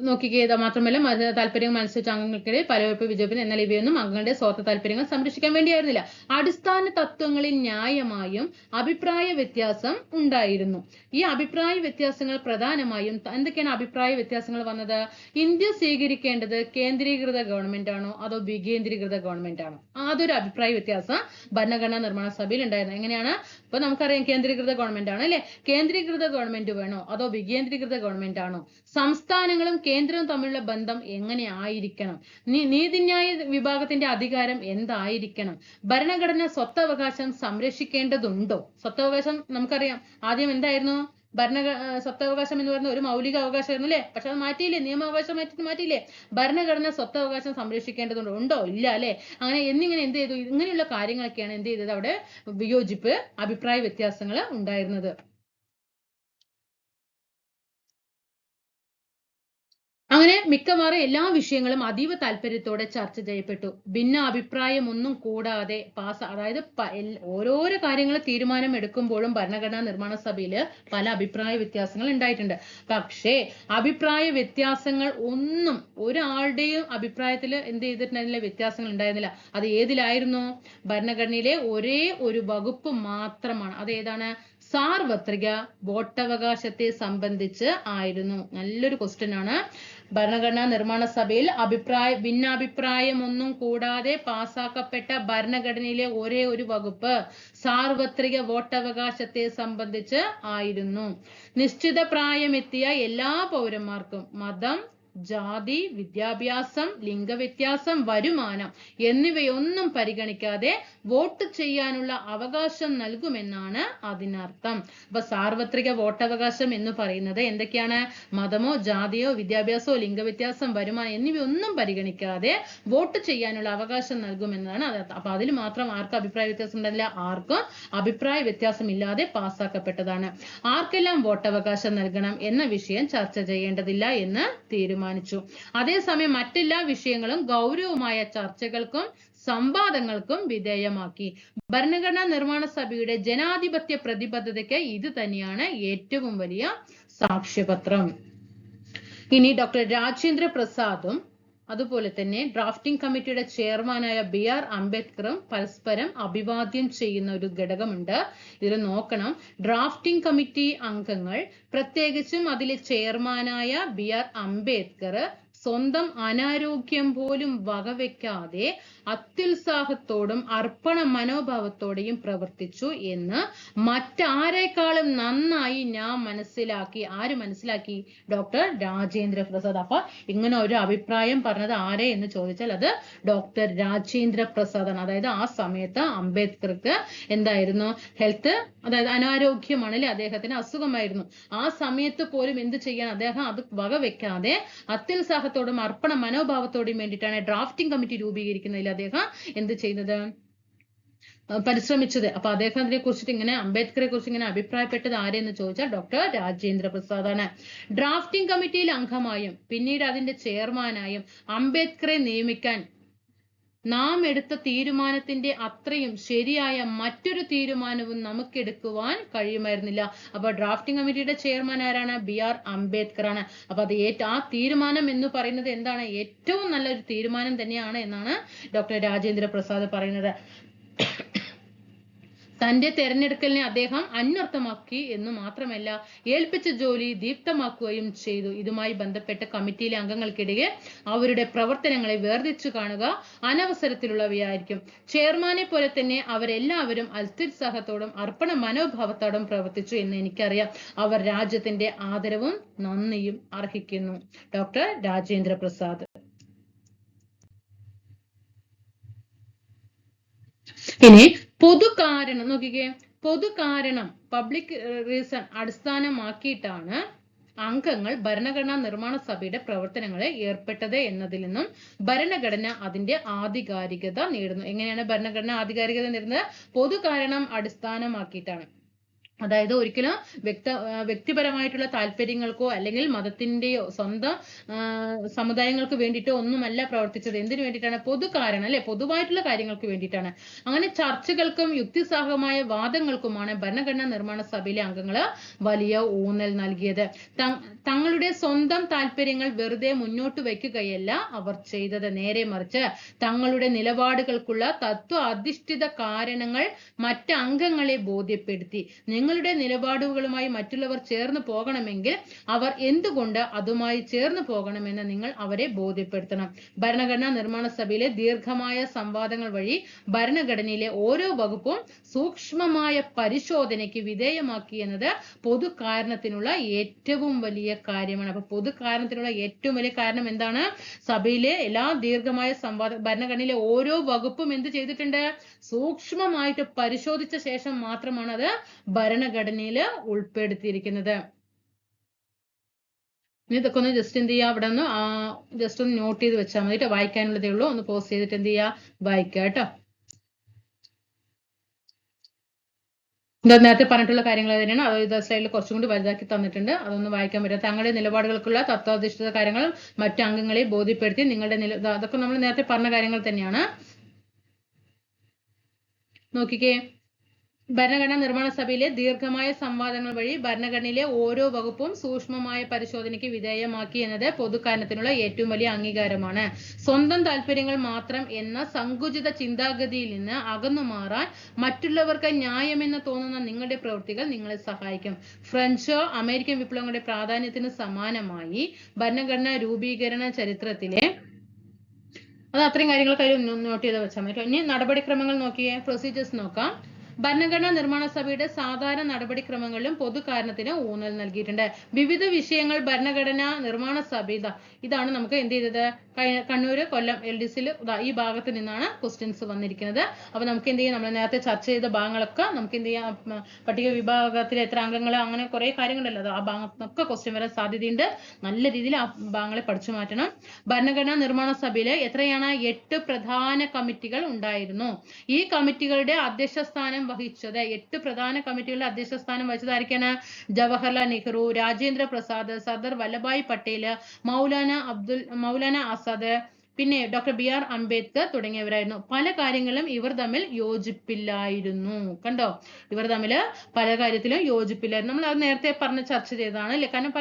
നോക്കിക്കേ, മാത്രമല്ല താല്പര്യങ്ങൾ മനസ്സിച്ച അംഗങ്ങൾക്കിടയിൽ പലവെപ്പ് വിജയിപ്പിന്, എന്നാൽ ഇവയൊന്നും അംഗങ്ങളുടെ സ്വാർത്ഥ താല്പര്യങ്ങൾ സംരക്ഷിക്കാൻ വേണ്ടിയായിരുന്നില്ല. അടിസ്ഥാന തത്വങ്ങളിൽ ന്യായമായും അഭിപ്രായ വ്യത്യാസം ഉണ്ടായിരുന്നു. ഈ അഭിപ്രായ വ്യത്യാസങ്ങൾ പ്രധാനമായും എന്തൊക്കെയാണ് അഭിപ്രായ വ്യത്യാസങ്ങൾ വന്നത്? ഇന്ത്യ സ്വീകരിക്കേണ്ടത് കേന്ദ്രീകൃത ഗവൺമെന്റ് ആണോ അതോ വികേന്ദ്രീകൃത ഗവൺമെന്റ് ആണോ? അതൊരു അഭിപ്രായ വ്യത്യാസം ഭരണഘടനാ നിർമ്മാണ സഭയിൽ ഉണ്ടായിരുന്നു. എങ്ങനെയാണ്? ഇപ്പൊ നമുക്കറിയാം കേന്ദ്രീകൃത ഗവൺമെന്റ് ആണ് അല്ലെ, കേന്ദ്രീകൃത ഗവൺമെന്റ് വേണോ അതോ വികേന്ദ്രീകൃത ഗവൺമെന്റ് ആണോ? സംസ്ഥാനങ്ങളും കേന്ദ്രവും തമ്മിലുള്ള ബന്ധം എങ്ങനെ ആയിരിക്കണം? നീതിന്യായ വിഭാഗത്തിന്റെ അധികാരം എന്തായിരിക്കണം? ഭരണഘടന സ്വത്തവകാശം സംരക്ഷിക്കേണ്ടതുണ്ടോ? സ്വത്തവകാശം നമുക്കറിയാം ആദ്യം എന്തായിരുന്നു, സ്വത്തവകാശം എന്ന് പറയുന്ന ഒരു മൗലിക അവകാശമായിരുന്നു അല്ലെ, പക്ഷെ അത് മാറ്റിയില്ലേ, നിയമാവകാശം മാറ്റിയില്ലേ. ഭരണഘടന സ്വത്തവകാശം സംരക്ഷിക്കേണ്ടതുണ്ടോ? ഉണ്ടോ? ഇല്ല അല്ലെ. അങ്ങനെ എന്നിങ്ങനെ എന്ത് ചെയ്തു, ഇങ്ങനെയുള്ള കാര്യങ്ങളൊക്കെയാണ് എന്ത് ചെയ്തത്, അവിടെ വിയോജിപ്പ്, അഭിപ്രായ വ്യത്യാസങ്ങൾ ഉണ്ടായിരുന്നത്. അങ്ങനെ മിക്കവാറും എല്ലാ വിഷയങ്ങളും അതീവ താല്പര്യത്തോടെ ചർച്ച ചെയ്യപ്പെട്ടു. ഭിന്ന അഭിപ്രായമൊന്നും കൂടാതെ അതായത് ഓരോരോ കാര്യങ്ങൾ തീരുമാനം എടുക്കുമ്പോഴും ഭരണഘടനാ നിർമ്മാണ സഭയില് പല അഭിപ്രായ വ്യത്യാസങ്ങൾ ഉണ്ടായിട്ടുണ്ട്. പക്ഷേ അഭിപ്രായ വ്യത്യാസങ്ങൾ ഒന്നും ഒരാളുടെയും അഭിപ്രായത്തിൽ എന്ത് ചെയ്തിട്ടുണ്ടായിരുന്നില്ല, വ്യത്യാസങ്ങൾ ഉണ്ടായിരുന്നില്ല. അത് ഏതിലായിരുന്നു? ഭരണഘടനയിലെ ഒരേ ഒരു വകുപ്പ് മാത്രമാണ്. അത് ഏതാണ്? സാർവത്രിക വോട്ടവകാശത്തെ സംബന്ധിച്ച് ആയിരുന്നു. നല്ലൊരു ക്വസ്റ്റ്യൻ ആണ്. ഭരണഘടനാ നിർമ്മാണ സഭയിൽ ഭിന്നാഭിപ്രായമൊന്നും കൂടാതെ പാസാക്കപ്പെട്ട ഭരണഘടനയിലെ ഒരേ ഒരു വകുപ്പ് സാർവത്രിക വോട്ടവകാശത്തെ സംബന്ധിച്ച് ആയിരുന്നു. നിശ്ചിത പ്രായമെത്തിയ എല്ലാ പൗരന്മാർക്കും മതം, ജാതി, വിദ്യാഭ്യാസം, ലിംഗവ്യത്യാസം, വരുമാനം എന്നിവയൊന്നും പരിഗണിക്കാതെ വോട്ട് ചെയ്യാനുള്ള അവകാശം നൽകുമെന്നാണ് അതിനർത്ഥം. അപ്പൊ സാർവത്രിക വോട്ടവകാശം എന്ന് പറയുന്നത് എന്തൊക്കെയാണ്? മതമോ ജാതിയോ വിദ്യാഭ്യാസമോ ലിംഗവ്യത്യാസം, വരുമാനം എന്നിവയൊന്നും പരിഗണിക്കാതെ വോട്ട് ചെയ്യാനുള്ള അവകാശം നൽകുമെന്നാണ് അതിനർത്ഥം. അപ്പൊ അതിൽ മാത്രം ആർക്കും അഭിപ്രായ വ്യത്യാസം ഉണ്ടല്ല? ആർക്കും അഭിപ്രായ വ്യത്യാസം ഇല്ലാതെ പാസ്സാക്കപ്പെട്ടതാണ്. ആർക്കെല്ലാം വോട്ടവകാശം നൽകണം എന്ന വിഷയം ചർച്ച ചെയ്യേണ്ടതില്ല എന്ന് തീരുമാനിച്ചു. അതേസമയം മറ്റെല്ലാ വിഷയങ്ങളും ഗൗരവമായ ചർച്ചകൾക്കും സംവാദങ്ങൾക്കും വിധേയമാക്കി. ഭരണഘടനാ നിർമ്മാണ സഭയുടെ ജനാധിപത്യ പ്രതിബദ്ധതയ്ക്ക് ഇത് തന്നെയാണ് ഏറ്റവും വലിയ സാക്ഷ്യപത്രം. ഇനി ഡോക്ടർ രാജേന്ദ്ര പ്രസാദും അതുപോലെ തന്നെ ഡ്രാഫ്റ്റിംഗ് കമ്മിറ്റിയുടെ ചെയർമാനായ BR അംബേദ്കറും പരസ്പരം അഭിവാദ്യം ചെയ്യുന്ന ഒരു ഘടകമുണ്ട്. ഇതിൽ നോക്കണം, ഡ്രാഫ്റ്റിംഗ് കമ്മിറ്റി അംഗങ്ങൾ, പ്രത്യേകിച്ചും അതിലെ ചെയർമാനായ BR അംബേദ്കർ സ്വന്തം അനാരോഗ്യം പോലും വകവെക്കാതെ അത്യുത്സാഹത്തോടും അർപ്പണ മനോഭാവത്തോടെയും പ്രവർത്തിച്ചു എന്ന് മറ്റാരെക്കാളും നന്നായി ഞാൻ മനസ്സിലാക്കി. ആര് മനസ്സിലാക്കി? ഡോക്ടർ രാജേന്ദ്ര പ്രസാദ്. അപ്പൊ ഇങ്ങനെ ഒരു അഭിപ്രായം പറഞ്ഞത് ആരെ എന്ന് ചോദിച്ചാൽ അത് ഡോക്ടർ രാജേന്ദ്ര പ്രസാദാണ്. അതായത് ആ സമയത്ത് അംബേദ്കർക്ക് എന്തായിരുന്നു? ഹെൽത്ത്, അതായത് അനാരോഗ്യമാണല്ലേ, അദ്ദേഹത്തിന് അസുഖമായിരുന്നു. ആ സമയത്ത് പോലും എന്ത് ചെയ്യാൻ അദ്ദേഹം അത് വകവെക്കാതെ അത്യുത്സാഹത്തോടും അർപ്പണ മനോഭാവത്തോടും വേണ്ടിയിട്ടാണ് ഡ്രാഫ്റ്റിംഗ് കമ്മിറ്റി രൂപീകരിക്കുന്നതിൽ അദ്ദേഹം എന്ത് ചെയ്യുന്നത്? പരിശ്രമിച്ചത്. അപ്പൊ അദ്ദേഹത്തിനെ കുറിച്ചിട്ട് ഇങ്ങനെ, അംബേദ്കറെ കുറിച്ച് ഇങ്ങനെ അഭിപ്രായപ്പെട്ടത് ആരെന്ന് ചോദിച്ചാൽ ഡോക്ടർ രാജേന്ദ്ര പ്രസാദാണ്. ഡ്രാഫ്റ്റിംഗ് കമ്മിറ്റിയിൽ അംഗമായും പിന്നീട് അതിന്റെ ചെയർമാനായും അംബേദ്കറെ നിയമിക്കാൻ നാം എടുത്ത തീരുമാനത്തിന്റെ അത്രയും ശരിയായ മറ്റൊരു തീരുമാനവും നമുക്കെടുക്കുവാൻ കഴിയുമായിരുന്നില്ല. അപ്പൊ ഡ്രാഫ്റ്റിംഗ് കമ്മിറ്റിയുടെ ചെയർമാൻ ആരാണ്? BR അംബേദ്കർ ആണ്. അപ്പൊ അത് ആ തീരുമാനം എന്ന് പറയുന്നത് എന്താണ്? ഏറ്റവും നല്ലൊരു തീരുമാനം തന്നെയാണ് എന്നാണ് ഡോക്ടർ രാജേന്ദ്ര പ്രസാദ് പറയുന്നത്. തന്റെ തെരഞ്ഞെടുക്കലിനെ അദ്ദേഹം അന്വർത്ഥമാക്കി എന്ന് മാത്രമല്ല, ഏൽപ്പിച്ച ജോലി ദീപ്തമാക്കുകയും ചെയ്തു. ഇതുമായി ബന്ധപ്പെട്ട കമ്മിറ്റിയിലെ അംഗങ്ങൾക്കിടയിൽ അവരുടെ പ്രവർത്തനങ്ങളെ വേർതിരിച്ചു കാണുക അനവസരത്തിലുള്ളവയായിരിക്കും. ചെയർമാനെ പോലെ തന്നെ അവരെല്ലാവരും അത്യുത്സാഹത്തോടും അർപ്പണ മനോഭാവത്തോടും പ്രവർത്തിച്ചു എന്ന് എനിക്കറിയാം. അവർ രാജ്യത്തിന്റെ ആദരവും നന്ദിയും അർഹിക്കുന്നു. ഡോക്ടർ രാജേന്ദ്ര പ്രസാദ്. ഇനി പൊതുകാരണം നോക്കിക്കേ. പൊതുകാരണം, പബ്ലിക് റീസൺ അടിസ്ഥാനമാക്കിയിട്ടാണ് അംഗങ്ങൾ ഭരണഘടനാ നിർമ്മാണ സഭയുടെ പ്രവർത്തനങ്ങളെ ഏർപ്പെട്ടത് എന്നതിൽ നിന്നും ഭരണഘടന അതിന്റെ ആധികാരികത നേടുന്നു. എങ്ങനെയാണ് ഭരണഘടന ആധികാരികത നേടുന്നത്? പൊതുകാരണം അടിസ്ഥാനമാക്കിയിട്ടാണ്. അതായത് ഒരിക്കലും വ്യക്തിപരമായിട്ടുള്ള താല്പര്യങ്ങൾക്കോ അല്ലെങ്കിൽ മതത്തിന്റെയോ സ്വന്തം സമുദായങ്ങൾക്ക് വേണ്ടിയിട്ടോ ഒന്നുമല്ല പ്രവർത്തിച്ചത്. എന്തിനു വേണ്ടിയിട്ടാണ്? പൊതുകാരണം അല്ലെ, പൊതുവായിട്ടുള്ള കാര്യങ്ങൾക്ക് വേണ്ടിയിട്ടാണ്. അങ്ങനെ ചർച്ചകൾക്കും യുക്തിസഹമായ വാദങ്ങൾക്കുമാണ് ഭരണഘടനാ നിർമ്മാണ സഭയിലെ അംഗങ്ങൾ വലിയ ഊന്നൽ നൽകിയത്. തങ്ങളുടെ സ്വന്തം താല്പര്യങ്ങൾ വെറുതെ മുന്നോട്ട് വയ്ക്കുകയല്ല അവർ ചെയ്തത്. നേരെ മറിച്ച് തങ്ങളുടെ നിലപാടുകൾക്കുള്ള തത്വ അധിഷ്ഠിത കാരണങ്ങൾ മറ്റ് അംഗങ്ങളെ ബോധ്യപ്പെടുത്തി. നിങ്ങളുടെ നിലപാടുകളുമായി മറ്റുള്ളവർ ചേർന്ന് പോകണമെങ്കിൽ അവർ എന്തുകൊണ്ട് അതുമായി ചേർന്ന് പോകണമെന്ന് നിങ്ങൾ അവരെ ബോധ്യപ്പെടുത്തണം. ഭരണഘടനാ നിർമ്മാണ സഭയിലെ ദീർഘമായ സംവാദങ്ങൾ വഴി ഭരണഘടനയിലെ ഓരോ വകുപ്പും സൂക്ഷ്മമായ പരിശോധനയ്ക്ക് വിധേയമാക്കി എന്നത് പൊതു കാരണത്തിനുള്ള ഏറ്റവും വലിയ കാര്യമാണ്. അപ്പൊ പൊതു കാരണത്തിനുള്ള ഏറ്റവും വലിയ കാരണം എന്താണ്? സഭയിലെ എല്ലാ ദീർഘമായ ഭരണഘടനയിലെ ഓരോ വകുപ്പും എന്ത് ചെയ്തിട്ടുണ്ട്? സൂക്ഷ്മമായിട്ട് പരിശോധിച്ച ശേഷം മാത്രമാണ് അത് ഭരണഘടനയിൽ ഉൾപ്പെടുത്തിയിരിക്കുന്നത്. ഇനി ഇതൊക്കെ ഒന്ന് ജസ്റ്റ് എന്ത് ചെയ്യുക, അവിടെ ഒന്ന് ജസ്റ്റ് ഒന്ന് നോട്ട് ചെയ്ത് വെച്ചാൽ മതി. വായിക്കാനുള്ളതേ ഉള്ളൂ. ഒന്ന് പോസ്റ്റ് ചെയ്തിട്ട് എന്ത് ചെയ്യുക, വായിക്കുക കേട്ടോ. നേരത്തെ പറഞ്ഞിട്ടുള്ള കാര്യങ്ങൾ തന്നെയാണ്. അത് സ്ലൈഡിൽ കുറച്ചും കൂടി വലുതാക്കി തന്നിട്ടുണ്ട്. അതൊന്ന് വായിക്കാൻ പറ്റും. തങ്ങളുടെ നിലപാടുകൾക്കുള്ള തത്വാധിഷ്ഠിത കാര്യങ്ങൾ മറ്റു അംഗങ്ങളെ ബോധ്യപ്പെടുത്തി നിങ്ങളുടെ അതൊക്കെ നമ്മൾ നേരത്തെ പറഞ്ഞ കാര്യങ്ങൾ തന്നെയാണ്. നോക്കിക്കേ, ഭരണഘടനാ നിർമ്മാണ സഭയിലെ ദീർഘമായ സംവാദങ്ങൾ വഴി ഭരണഘടനയിലെ ഓരോ വകുപ്പും സൂക്ഷ്മമായ പരിശോധനയ്ക്ക് വിധേയമാക്കി എന്നത് പൊതുകാരണത്തിനുള്ള ഏറ്റവും വലിയ അംഗീകാരമാണ്. സ്വന്തം താല്പര്യങ്ങൾ മാത്രം എന്ന സങ്കുചിത ചിന്താഗതിയിൽ നിന്ന് അകന്നു മാറാൻ മറ്റുള്ളവർക്ക് ന്യായമെന്ന് തോന്നുന്ന നിങ്ങളുടെ പ്രവൃത്തികൾ നിങ്ങളെ സഹായിക്കും. ഫ്രഞ്ച് അമേരിക്കൻ വിപ്ലവങ്ങളുടെ പ്രാധാന്യത്തിന് സമാനമായി ഭരണഘടനാ രൂപീകരണ ചരിത്രത്തിലെ അത് അത്രയും കാര്യങ്ങളൊക്കെ നോട്ട് ചെയ്ത് വെച്ചാൽ മതി. ഇനി നടപടിക്രമങ്ങൾ നോക്കിയേ, പ്രൊസീജിയേഴ്സ് നോക്കാം. ഭരണഘടനാ നിർമ്മാണ സഭയുടെ സാധാരണ നടപടിക്രമങ്ങളിലും പൊതുകാരണത്തിന് ഊന്നൽ നൽകിയിട്ടുണ്ട്. വിവിധ വിഷയങ്ങൾ ഭരണഘടനാ നിർമ്മാണ സഭ ഇതാണ് നമുക്ക് എന്ത് ചെയ്തത്, കണ്ണൂര് കൊല്ലം LDCയിൽ ഈ ഭാഗത്ത് നിന്നാണ് ക്വസ്റ്റ്യൻസ് വന്നിരിക്കുന്നത്. അപ്പൊ നമുക്ക് എന്ത് ചെയ്യാം, നമ്മൾ നേരത്തെ ചർച്ച ചെയ്ത ഭാഗങ്ങളൊക്കെ നമുക്ക് എന്ത് ചെയ്യാം, പട്ടിക വിഭാഗത്തിൽ എത്ര അംഗങ്ങൾ, അങ്ങനെ കുറെ കാര്യങ്ങളുണ്ടല്ലോ, അത് ആ ഭാഗത്തൊക്കെ ക്വസ്റ്റ്യൻ വരാൻ സാധ്യതയുണ്ട്. നല്ല രീതിയിൽ ആ ഭാഗങ്ങളെ പഠിച്ചു മാറ്റണം. ഭരണഘടനാ നിർമ്മാണ സഭയിൽ എത്രയാണ്, 8 പ്രധാന കമ്മിറ്റികൾ ഉണ്ടായിരുന്നു. ഈ കമ്മിറ്റികളുടെ അധ്യക്ഷ സ്ഥാനം വഹിച്ചത്, 8 പ്രധാന കമ്മിറ്റികളുടെ അധ്യക്ഷ സ്ഥാനം വഹിച്ചത് ആയിരിക്കാണ്, ജവഹർലാൽ നെഹ്റു, രാജേന്ദ്ര പ്രസാദ്, സർദാർ വല്ലഭായ് പട്ടേൽ, മൗലാന ആസാദ്, പിന്നെ ഡോക്ടർ BR അംബേദ്കർ തുടങ്ങിയവരായിരുന്നു. പല കാര്യങ്ങളും ഇവർ തമ്മിൽ യോജിപ്പില്ലായിരുന്നു. കണ്ടോ, ഇവർ തമ്മിൽ പല കാര്യത്തിലും യോജിപ്പില്ലായിരുന്നു. നമ്മൾ അത് നേരത്തെ ചർച്ച ചെയ്തതാണ് അല്ലെ. കാരണം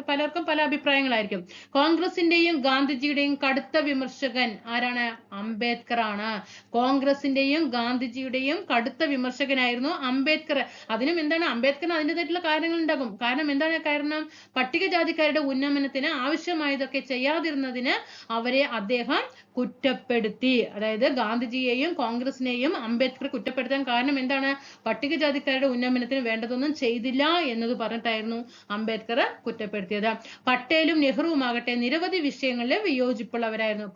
പലർക്കും പല അഭിപ്രായങ്ങളായിരിക്കും. കോൺഗ്രസിന്റെയും ഗാന്ധിജിയുടെയും കടുത്ത വിമർശകൻ ആരാണ്, അംബേദ്കർ ആണ്. കോൺഗ്രസിന്റെയും ഗാന്ധിജിയുടെയും കടുത്ത വിമർശകനായിരുന്നു അംബേദ്കർ. അതിനും എന്താണ്, അംബേദ്കറിന് അതിൻ്റെതായിട്ടുള്ള കാര്യങ്ങൾ ഉണ്ടാകും. കാരണം എന്താണ് കാരണം, പട്ടികജാതിക്കാരുടെ ഉന്നമനത്തിന് ആവശ്യമായതൊക്കെ ചെയ്യാതിരുന്നതിന് അവരെ അദ്ദേഹം കുറ്റപ്പെടുത്തി. അതായത് ഗാന്ധിജിയെയും കോൺഗ്രസിനെയും അംബേദ്കർ കുറ്റപ്പെടുത്താൻ കാരണം എന്താണ്, പട്ടികജാതിക്കാരുടെ ഉന്നമനത്തിന് വേണ്ടതൊന്നും ചെയ്തില്ല എന്നത് പറഞ്ഞിട്ടായിരുന്നു അംബേദ്കർ കുറ്റപ്പെടുത്തിയത്. പട്ടേലും നെഹ്റുവുമാകട്ടെ നിരവധി വിഷയങ്ങളിൽ വിയോജിപ്പുള്ളവരായിരുന്നു.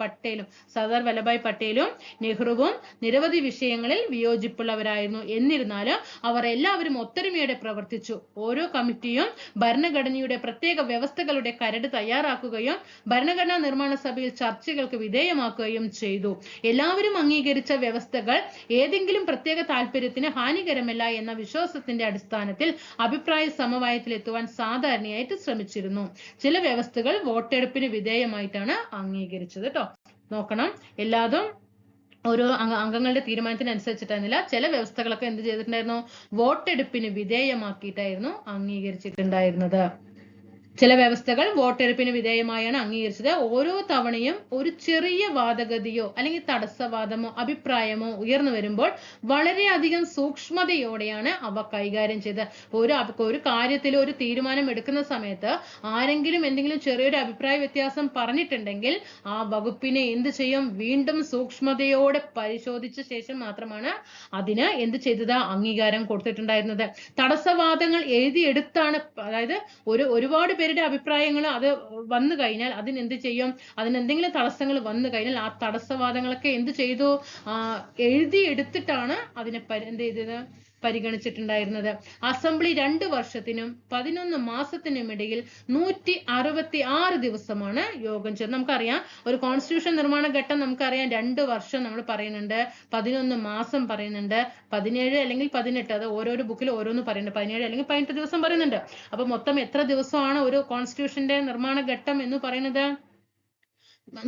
സർദാർ വല്ലഭായ് പട്ടേലും നെഹ്റുവും നിരവധി വിഷയങ്ങളിൽ വിയോജിപ്പുള്ളവരായിരുന്നു. എന്നിരുന്നാലും അവർ എല്ലാവരും ഒത്തൊരുമയോടെ പ്രവർത്തിച്ചു. ഓരോ കമ്മിറ്റിയും ഭരണഘടനയുടെ പ്രത്യേക വ്യവസ്ഥകളുടെ കരട് തയ്യാറാക്കുകയും ഭരണഘടനാ നിർമ്മാണ സഭയിൽ ചർച്ചകൾക്ക് വിധേയമാക്കുകയും ചെയ്തു. എല്ലാവരും അംഗീകരിച്ച വ്യവസ്ഥകൾ ഏതെങ്കിലും പ്രത്യേക താല്പര്യത്തിന് ഹാനികരമല്ല എന്ന വിശ്വാസത്തിന്റെ അടിസ്ഥാനത്തിൽ അഭിപ്രായ സമവായത്തിലെത്തുവാൻ സാധാരണയായിട്ട് ശ്രമിച്ചിരുന്നു. ചില വ്യവസ്ഥകൾ വോട്ടെടുപ്പിന് വിധേയമായിട്ടാണ് അംഗീകരിച്ചത് കേട്ടോ. നോക്കണം, എല്ലാതും ഓരോ അംഗങ്ങളുടെ തീരുമാനത്തിനനുസരിച്ചിട്ടായിരുന്നില്ല. ചില വ്യവസ്ഥകളൊക്കെ എന്ത് ചെയ്തിട്ടുണ്ടായിരുന്നു, വോട്ടെടുപ്പിന് വിധേയമാക്കിയിട്ടായിരുന്നു അംഗീകരിച്ചിട്ടുണ്ടായിരുന്നത്. ചില വ്യവസ്ഥകൾ വോട്ടെടുപ്പിന് വിധേയമായാണ് അംഗീകരിച്ചത്. ഓരോ തവണയും ഒരു ചെറിയ വാദഗതിയോ അല്ലെങ്കിൽ തടസ്സവാദമോ അഭിപ്രായമോ ഉയർന്നു വരുമ്പോൾ വളരെയധികം സൂക്ഷ്മതയോടെയാണ് അവ കൈകാര്യം ചെയ്തത്. ഒരു കാര്യത്തിൽ ഒരു തീരുമാനം എടുക്കുന്ന സമയത്ത് ആരെങ്കിലും എന്തെങ്കിലും ചെറിയൊരു അഭിപ്രായ വ്യത്യാസം പറഞ്ഞിട്ടുണ്ടെങ്കിൽ ആ വകുപ്പിനെ എന്ത് ചെയ്യും, വീണ്ടും സൂക്ഷ്മതയോടെ പരിശോധിച്ച ശേഷം മാത്രമാണ് അതിന് എന്ത് ചെയ്തത്, അംഗീകാരം കൊടുത്തിട്ടുണ്ടായിരുന്നത്. തടസ്സവാദങ്ങൾ എഴുതിയെടുത്താണ്, അതായത് ഒരുപാട് പേരുടെ അഭിപ്രായങ്ങൾ അത് വന്നു കഴിഞ്ഞാൽ അതിനെന്ത് ചെയ്യും, അതിനെന്തെങ്കിലും തടസ്സങ്ങൾ വന്നു കഴിഞ്ഞാൽ ആ തടസ്സവാദങ്ങളൊക്കെ എന്ത് ചെയ്തു, എഴുതിയെടുത്തിട്ടാണ് അതിനെ എന്ത് ചെയ്തത്, പരിഗണിച്ചിട്ടുണ്ടായിരുന്നത്. അസംബ്ലി 2 വർഷത്തിനും 11 മാസത്തിനും ഇടയിൽ 166 ദിവസമാണ് യോഗം ചേർന്നത്. നമുക്കറിയാം, ഒരു കോൺസ്റ്റിറ്റ്യൂഷൻ നിർമ്മാണ ഘട്ടം നമുക്കറിയാം 2 വർഷം നമ്മൾ പറയുന്നുണ്ട്, 11 മാസം പറയുന്നുണ്ട്, 17 അല്ലെങ്കിൽ 18, അത് ഓരോരോ ബുക്കിൽ ഓരോന്ന് പറയുന്നുണ്ട്, 17 അല്ലെങ്കിൽ 18 ദിവസം പറയുന്നുണ്ട്. അപ്പൊ മൊത്തം എത്ര ദിവസമാണ് ഒരു കോൺസ്റ്റിറ്റ്യൂഷന്റെ നിർമ്മാണ ഘട്ടം എന്ന് പറയുന്നത്?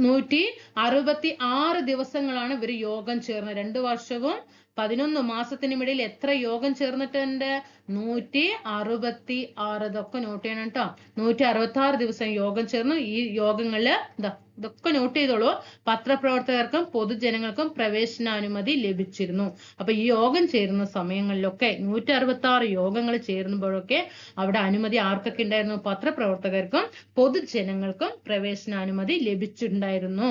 166 ദിവസങ്ങളാണ് ഇവർ യോഗം ചേർന്നത്. 2 വർഷവും 11 മാസത്തിനുമിടയിൽ എത്ര യോഗം ചേർന്നിട്ടുണ്ട്? 166. ഇതൊക്കെ നോട്ട് ചെയ്യണം കേട്ടോ. 166 ദിവസം യോഗം ചേർന്നു. ഈ യോഗങ്ങളില് ഇതൊക്കെ നോട്ട് ചെയ്തോളൂ. പത്രപ്രവർത്തകർക്കും പൊതുജനങ്ങൾക്കും പ്രവേശനാനുമതി ലഭിച്ചിരുന്നു. അപ്പൊ ഈ യോഗം ചേരുന്ന സമയങ്ങളിലൊക്കെ 166 യോഗങ്ങൾ ചേരുമ്പോഴൊക്കെ അവിടെ അനുമതി ആർക്കൊക്കെ ഉണ്ടായിരുന്നു? പത്രപ്രവർത്തകർക്കും പൊതുജനങ്ങൾക്കും പ്രവേശനാനുമതി ലഭിച്ചിട്ടുണ്ടായിരുന്നു.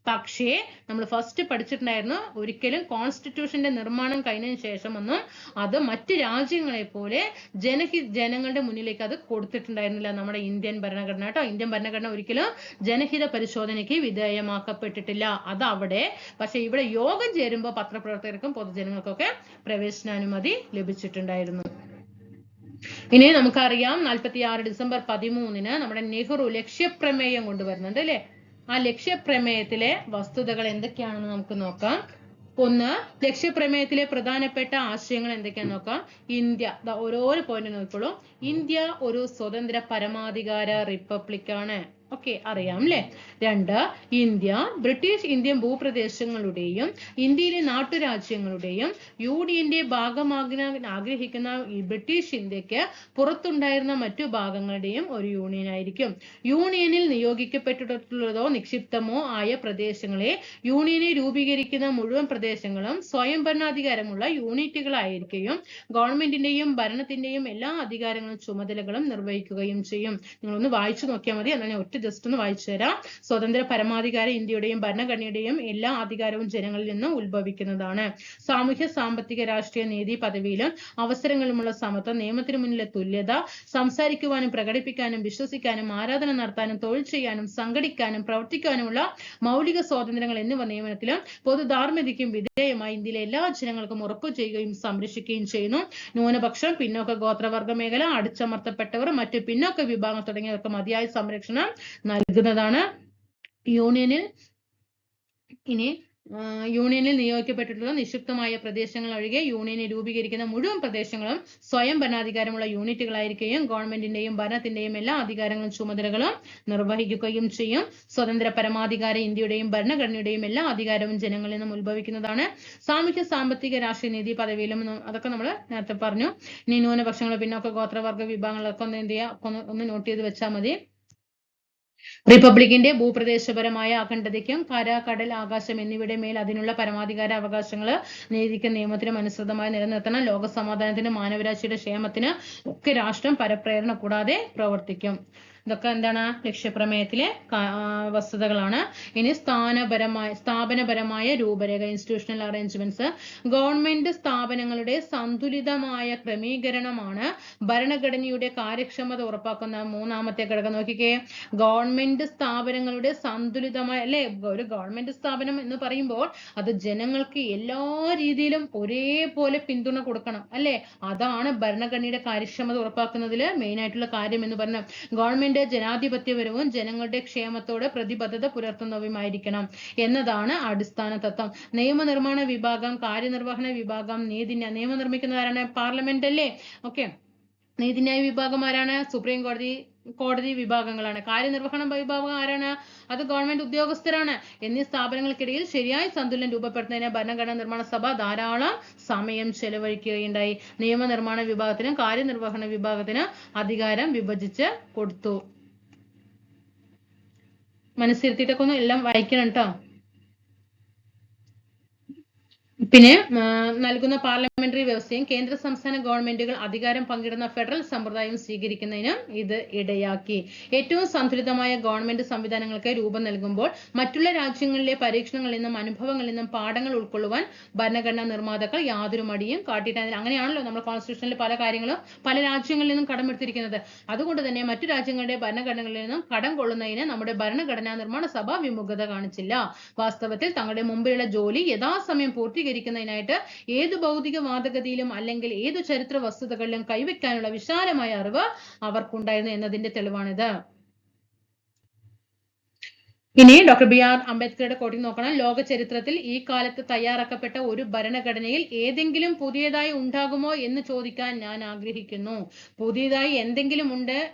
പക്ഷേ നമ്മൾ ഫസ്റ്റ് പഠിച്ചിട്ടുണ്ടായിരുന്നു, ഒരിക്കലും കോൺസ്റ്റിറ്റ്യൂഷന്റെ നിർമ്മാണം കഴിഞ്ഞതിന് ശേഷമൊന്നും അത് മറ്റ് രാജ്യങ്ങളെ പോലെ ജനങ്ങളുടെ മുന്നിലേക്ക് അത് കൊടുത്തിട്ടുണ്ടായിരുന്നില്ല നമ്മുടെ ഇന്ത്യൻ ഭരണഘടന കേട്ടോ. ഇന്ത്യൻ ഭരണഘടന ഒരിക്കലും ജനഹിത പരിശോധനയ്ക്ക് വിധേയമാക്കപ്പെട്ടിട്ടില്ല. അത് അവിടെ. പക്ഷെ ഇവിടെ യോഗം ചേരുമ്പോൾ പത്രപ്രവർത്തകർക്കും പൊതുജനങ്ങൾക്കൊക്കെ പ്രവേശനാനുമതി ലഭിച്ചിട്ടുണ്ടായിരുന്നു. ഇനി നമുക്കറിയാം 46 ഡിസംബർ 13 നമ്മുടെ നെഹ്റു ലക്ഷ്യപ്രമേയം കൊണ്ടുവരുന്നുണ്ട് അല്ലെ. ആ ലക്ഷ്യപ്രമേയത്തിലെ വസ്തുതകൾ എന്തൊക്കെയാണെന്ന് നമുക്ക് നോക്കാം. ഒന്ന്, ലക്ഷ്യപ്രമേയത്തിലെ പ്രധാനപ്പെട്ട ആശയങ്ങൾ എന്തൊക്കെയാണെന്ന് നോക്കാം. ഇന്ത്യ, ഓരോരോ പോയിന്റ് നോക്കിക്കോളൂ. ഇന്ത്യ ഒരു സ്വതന്ത്ര പരമാധികാര റിപ്പബ്ലിക്കാണ്. ഓക്കെ, അറിയാം അല്ലെ. 2, ഇന്ത്യ ബ്രിട്ടീഷ് ഇന്ത്യൻ ഭൂപ്രദേശങ്ങളുടെയും ഇന്ത്യയിലെ നാട്ടുരാജ്യങ്ങളുടെയും യൂണിയന്റെ ഭാഗമാകാൻ ആഗ്രഹിക്കുന്ന ഈ ബ്രിട്ടീഷ് ഇന്ത്യക്ക് പുറത്തുണ്ടായിരുന്ന മറ്റു ഭാഗങ്ങളുടെയും ഒരു യൂണിയൻ ആയിരിക്കും. യൂണിയനിൽ നിയോഗിക്കപ്പെട്ടിട്ടുള്ളതോ നിക്ഷിപ്തമോ ആയ പ്രദേശങ്ങളെ യൂണിയനെ രൂപീകരിക്കുന്ന മുഴുവൻ പ്രദേശങ്ങളും സ്വയംഭരണാധികാരമുള്ള യൂണിറ്റുകളായിരിക്കുകയും ഗവൺമെന്റിന്റെയും ഭരണത്തിന്റെയും എല്ലാ അധികാരങ്ങളും ചുമതലകളും നിർവഹിക്കുകയും ചെയ്യും. നിങ്ങളൊന്ന് വായിച്ചു നോക്കിയാൽ മതി. എന്നാൽ ഞാൻ ഒറ്റ ജസ്റ്റ് ഒന്ന് വായിച്ചു തരാം. സ്വതന്ത്ര പരമാധികാരം ഇന്ത്യയുടെയും ഭരണഘടനയുടെയും എല്ലാ അധികാരവും ജനങ്ങളിൽ നിന്ന് ഉത്ഭവിക്കുന്നതാണ്. സാമൂഹ്യ സാമ്പത്തിക രാഷ്ട്രീയ നീതി പദവിയിലും അവസരങ്ങളിലുമുള്ള സമത്വം, നിയമത്തിന് മുന്നിലെ തുല്യത, സംസാരിക്കുവാനും പ്രകടിപ്പിക്കാനും വിശ്വസിക്കാനും ആരാധന നടത്താനും തൊഴിൽ ചെയ്യാനും സംഘടിക്കാനും പ്രവർത്തിക്കാനുമുള്ള മൗലിക സ്വാതന്ത്ര്യങ്ങൾ എന്നിവ നിയമനത്തിലും പൊതു ധാർമ്മികതയ്ക്കും വിധേയമായി ഇന്ത്യയിലെ എല്ലാ ജനങ്ങൾക്കും ഉറപ്പു ചെയ്യുകയും സംരക്ഷിക്കുകയും ചെയ്യുന്നു. ന്യൂനപക്ഷം, പിന്നോക്ക ഗോത്രവർഗ മേഖല, അടിച്ചമർത്തപ്പെട്ടവർ, മറ്റു പിന്നോക്ക വിഭാഗങ്ങൾ തുടങ്ങിയവർക്ക് മതിയായ സംരക്ഷണം നൽകുന്നതാണ്. യൂണിയനിൽ നിയോഗിക്കപ്പെട്ടിട്ടുള്ള നിക്ഷിപ്തമായ പ്രദേശങ്ങൾ ഒഴികെ യൂണിയനെ രൂപീകരിക്കുന്ന മുഴുവൻ പ്രദേശങ്ങളും സ്വയം ഭരണാധികാരമുള്ള യൂണിറ്റുകളായിരിക്കുകയും ഗവൺമെന്റിന്റെയും ഭരണത്തിന്റെയും എല്ലാ അധികാരങ്ങളും ചുമതലകളും നിർവഹിക്കുകയും ചെയ്യും. സ്വതന്ത്ര പരമാധികാരം ഇന്ത്യയുടെയും ഭരണഘടനയുടെയും എല്ലാ അധികാരവും ജനങ്ങളിൽ നിന്നും ഉത്ഭവിക്കുന്നതാണ്. സാമൂഹ്യ സാമ്പത്തിക രാഷ്ട്രീയ നീതി പദവിയിലും അതൊക്കെ നമ്മൾ നേരത്തെ പറഞ്ഞു. ഇനി ന്യൂനപക്ഷങ്ങൾ, പിന്നോക്ക ഗോത്രവർഗ വിഭാഗങ്ങളൊക്കെ ഒന്ന് എന്ത് ചെയ്യുക, ഒന്ന് നോട്ട് ചെയ്ത് വെച്ചാൽ മതി. റിപ്പബ്ലിക്കിന്റെ ഭൂപ്രദേശപരമായ അഖണ്ഡതയ്ക്കും കര, കടൽ, ആകാശം എന്നിവയുടെ മേൽ അതിനുള്ള പരമാധികാര അവകാശങ്ങൾ നീതിക്കും നിയമത്തിനും അനുസൃതമായി നിലനിർത്തണം. ലോക സമാധാനത്തിനും മാനവരാശിയുടെ ക്ഷേമത്തിന് ഒക്കെ രാഷ്ട്രം പരപ്രേരണ കൂടാതെ പ്രവർത്തിക്കും. ഇതൊക്കെ എന്താണ് ലക്ഷ്യപ്രമേയത്തിലെ വസ്തുതകളാണ്. ഇനി സ്ഥാപനപരമായ രൂപരേഖ, ഇൻസ്റ്റിറ്റ്യൂഷണൽ അറേഞ്ച്മെന്റ്സ്. ഗവൺമെന്റ് സ്ഥാപനങ്ങളുടെ സന്തുലിതമായ ക്രമീകരണമാണ് ഭരണഘടനയുടെ കാര്യക്ഷമത ഉറപ്പാക്കുന്ന മൂന്നാമത്തെ ഘടകം. നോക്കിക്കേ, ഗവൺമെന്റ് സ്ഥാപനങ്ങളുടെ സന്തുലിതമായ, അല്ലെ, ഒരു ഗവൺമെന്റ് സ്ഥാപനം എന്ന് പറയുമ്പോൾ അത് ജനങ്ങൾക്ക് എല്ലാ രീതിയിലും ഒരേപോലെ പിന്തുണ കൊടുക്കണം, അല്ലെ? അതാണ് ഭരണഘടനയുടെ കാര്യക്ഷമത ഉറപ്പാക്കുന്നതിൽ മെയിൻ ആയിട്ടുള്ള കാര്യം എന്ന് പറഞ്ഞാൽ. ഗവൺമെന്റ് ജനാധിപത്യപരവും ജനങ്ങളുടെ ക്ഷേമത്തോട് പ്രതിബദ്ധത പുലർത്തുന്നവയുമായിരിക്കണം എന്നതാണ് അടിസ്ഥാന തത്വം. നിയമനിർമ്മാണ വിഭാഗം, കാര്യനിർവഹണ വിഭാഗം, നിയമം നിർമ്മിക്കുന്നത് ആരാണ്? പാർലമെന്റ് അല്ലേ? ഓക്കെ. നീതിന്യായ വിഭാഗം ആരാണ്? സുപ്രീം കോടതി വിഭാഗങ്ങളാണ്. കാര്യനിർവഹണ വിഭാഗം ആരാണ്? അത് ഗവൺമെന്റ് ഉദ്യോഗസ്ഥരാണ്. എന്നീ സ്ഥാപനങ്ങൾക്കിടയിൽ ശരിയായ സന്തുലനം രൂപപ്പെടുത്തുന്നതിന് ഭരണഘടനാ നിർമ്മാണ സഭ ധാരാളം സമയം ചെലവഴിക്കുകയുണ്ടായി. നിയമനിർമ്മാണ വിഭാഗത്തിനും കാര്യനിർവഹണ വിഭാഗത്തിനും അധികാരം വിഭജിച്ച് കൊടുത്തു. മനസ്സിരുത്തിയിട്ടൊക്കെ ഒന്ന് എല്ലാം വായിക്കണം കേട്ടോ. പിന്നെ നൽകുന്ന പാർലമെന്ററി വ്യവസ്ഥയും കേന്ദ്ര സംസ്ഥാന ഗവൺമെന്റുകൾ അധികാരം പങ്കിടുന്ന ഫെഡറൽ സമ്പ്രദായം സ്വീകരിക്കുന്നതിനും ഇത് ഇടയാക്കി. ഏറ്റവും സന്തുലിതമായ ഗവൺമെന്റ് സംവിധാനങ്ങൾക്ക് രൂപം നൽകുമ്പോൾ മറ്റുള്ള രാജ്യങ്ങളിലെ പരീക്ഷണങ്ങളിൽ നിന്നും അനുഭവങ്ങളിൽ നിന്നും പാഠങ്ങൾ ഉൾക്കൊള്ളുവാൻ ഭരണഘടനാ നിർമ്മാതാക്കൾ യാതൊരു മടിയും കാട്ടിയിട്ടില്ല. അങ്ങനെയാണല്ലോ നമ്മൾ കോൺസ്റ്റിറ്റ്യൂഷനിൽ പല കാര്യങ്ങളും പല രാജ്യങ്ങളിൽ നിന്നും കടമെടുത്തിരിക്കുന്നത്. അതുകൊണ്ട് തന്നെ മറ്റു രാജ്യങ്ങളുടെ ഭരണഘടനകളിൽ നിന്നും കടം കൊള്ളുന്നതിന് നമ്മുടെ ഭരണഘടനാ നിർമ്മാണ സഭ വിമുഖത കാണിച്ചില്ല. വാസ്തവത്തിൽ തങ്ങളുടെ മുമ്പിലുള്ള ജോലി യഥാസമയം പൂർത്തീകരിക്കുന്നതിനായിട്ട് ഏതു ഭൗതിക വാദഗതിയിലും അല്ലെങ്കിൽ ഏതു ചരിത്ര വസ്തുതകളിലും കൈവയ്ക്കാനുള്ള വിശാലമായ അറിവ് അവർക്കുണ്ടായിരുന്നു എന്നതിന്റെ തെളിവാണിത്. ഇനി ഡോക്ടർ ബി.ആർ. അംബേദ്കറുടെ കോട്ടിംഗ് നോക്കണം. ലോക ചരിത്രത്തിൽ ഈ കാലത്ത് തയ്യാറാക്കപ്പെട്ട ഒരു ഭരണഘടനയിൽ ഏതെങ്കിലും പുതിയതായി ഉണ്ടാകുമോ എന്ന് ചോദിക്കാൻ ഞാൻ ആഗ്രഹിക്കുന്നു. പുതിയതായി എന്തെങ്കിലും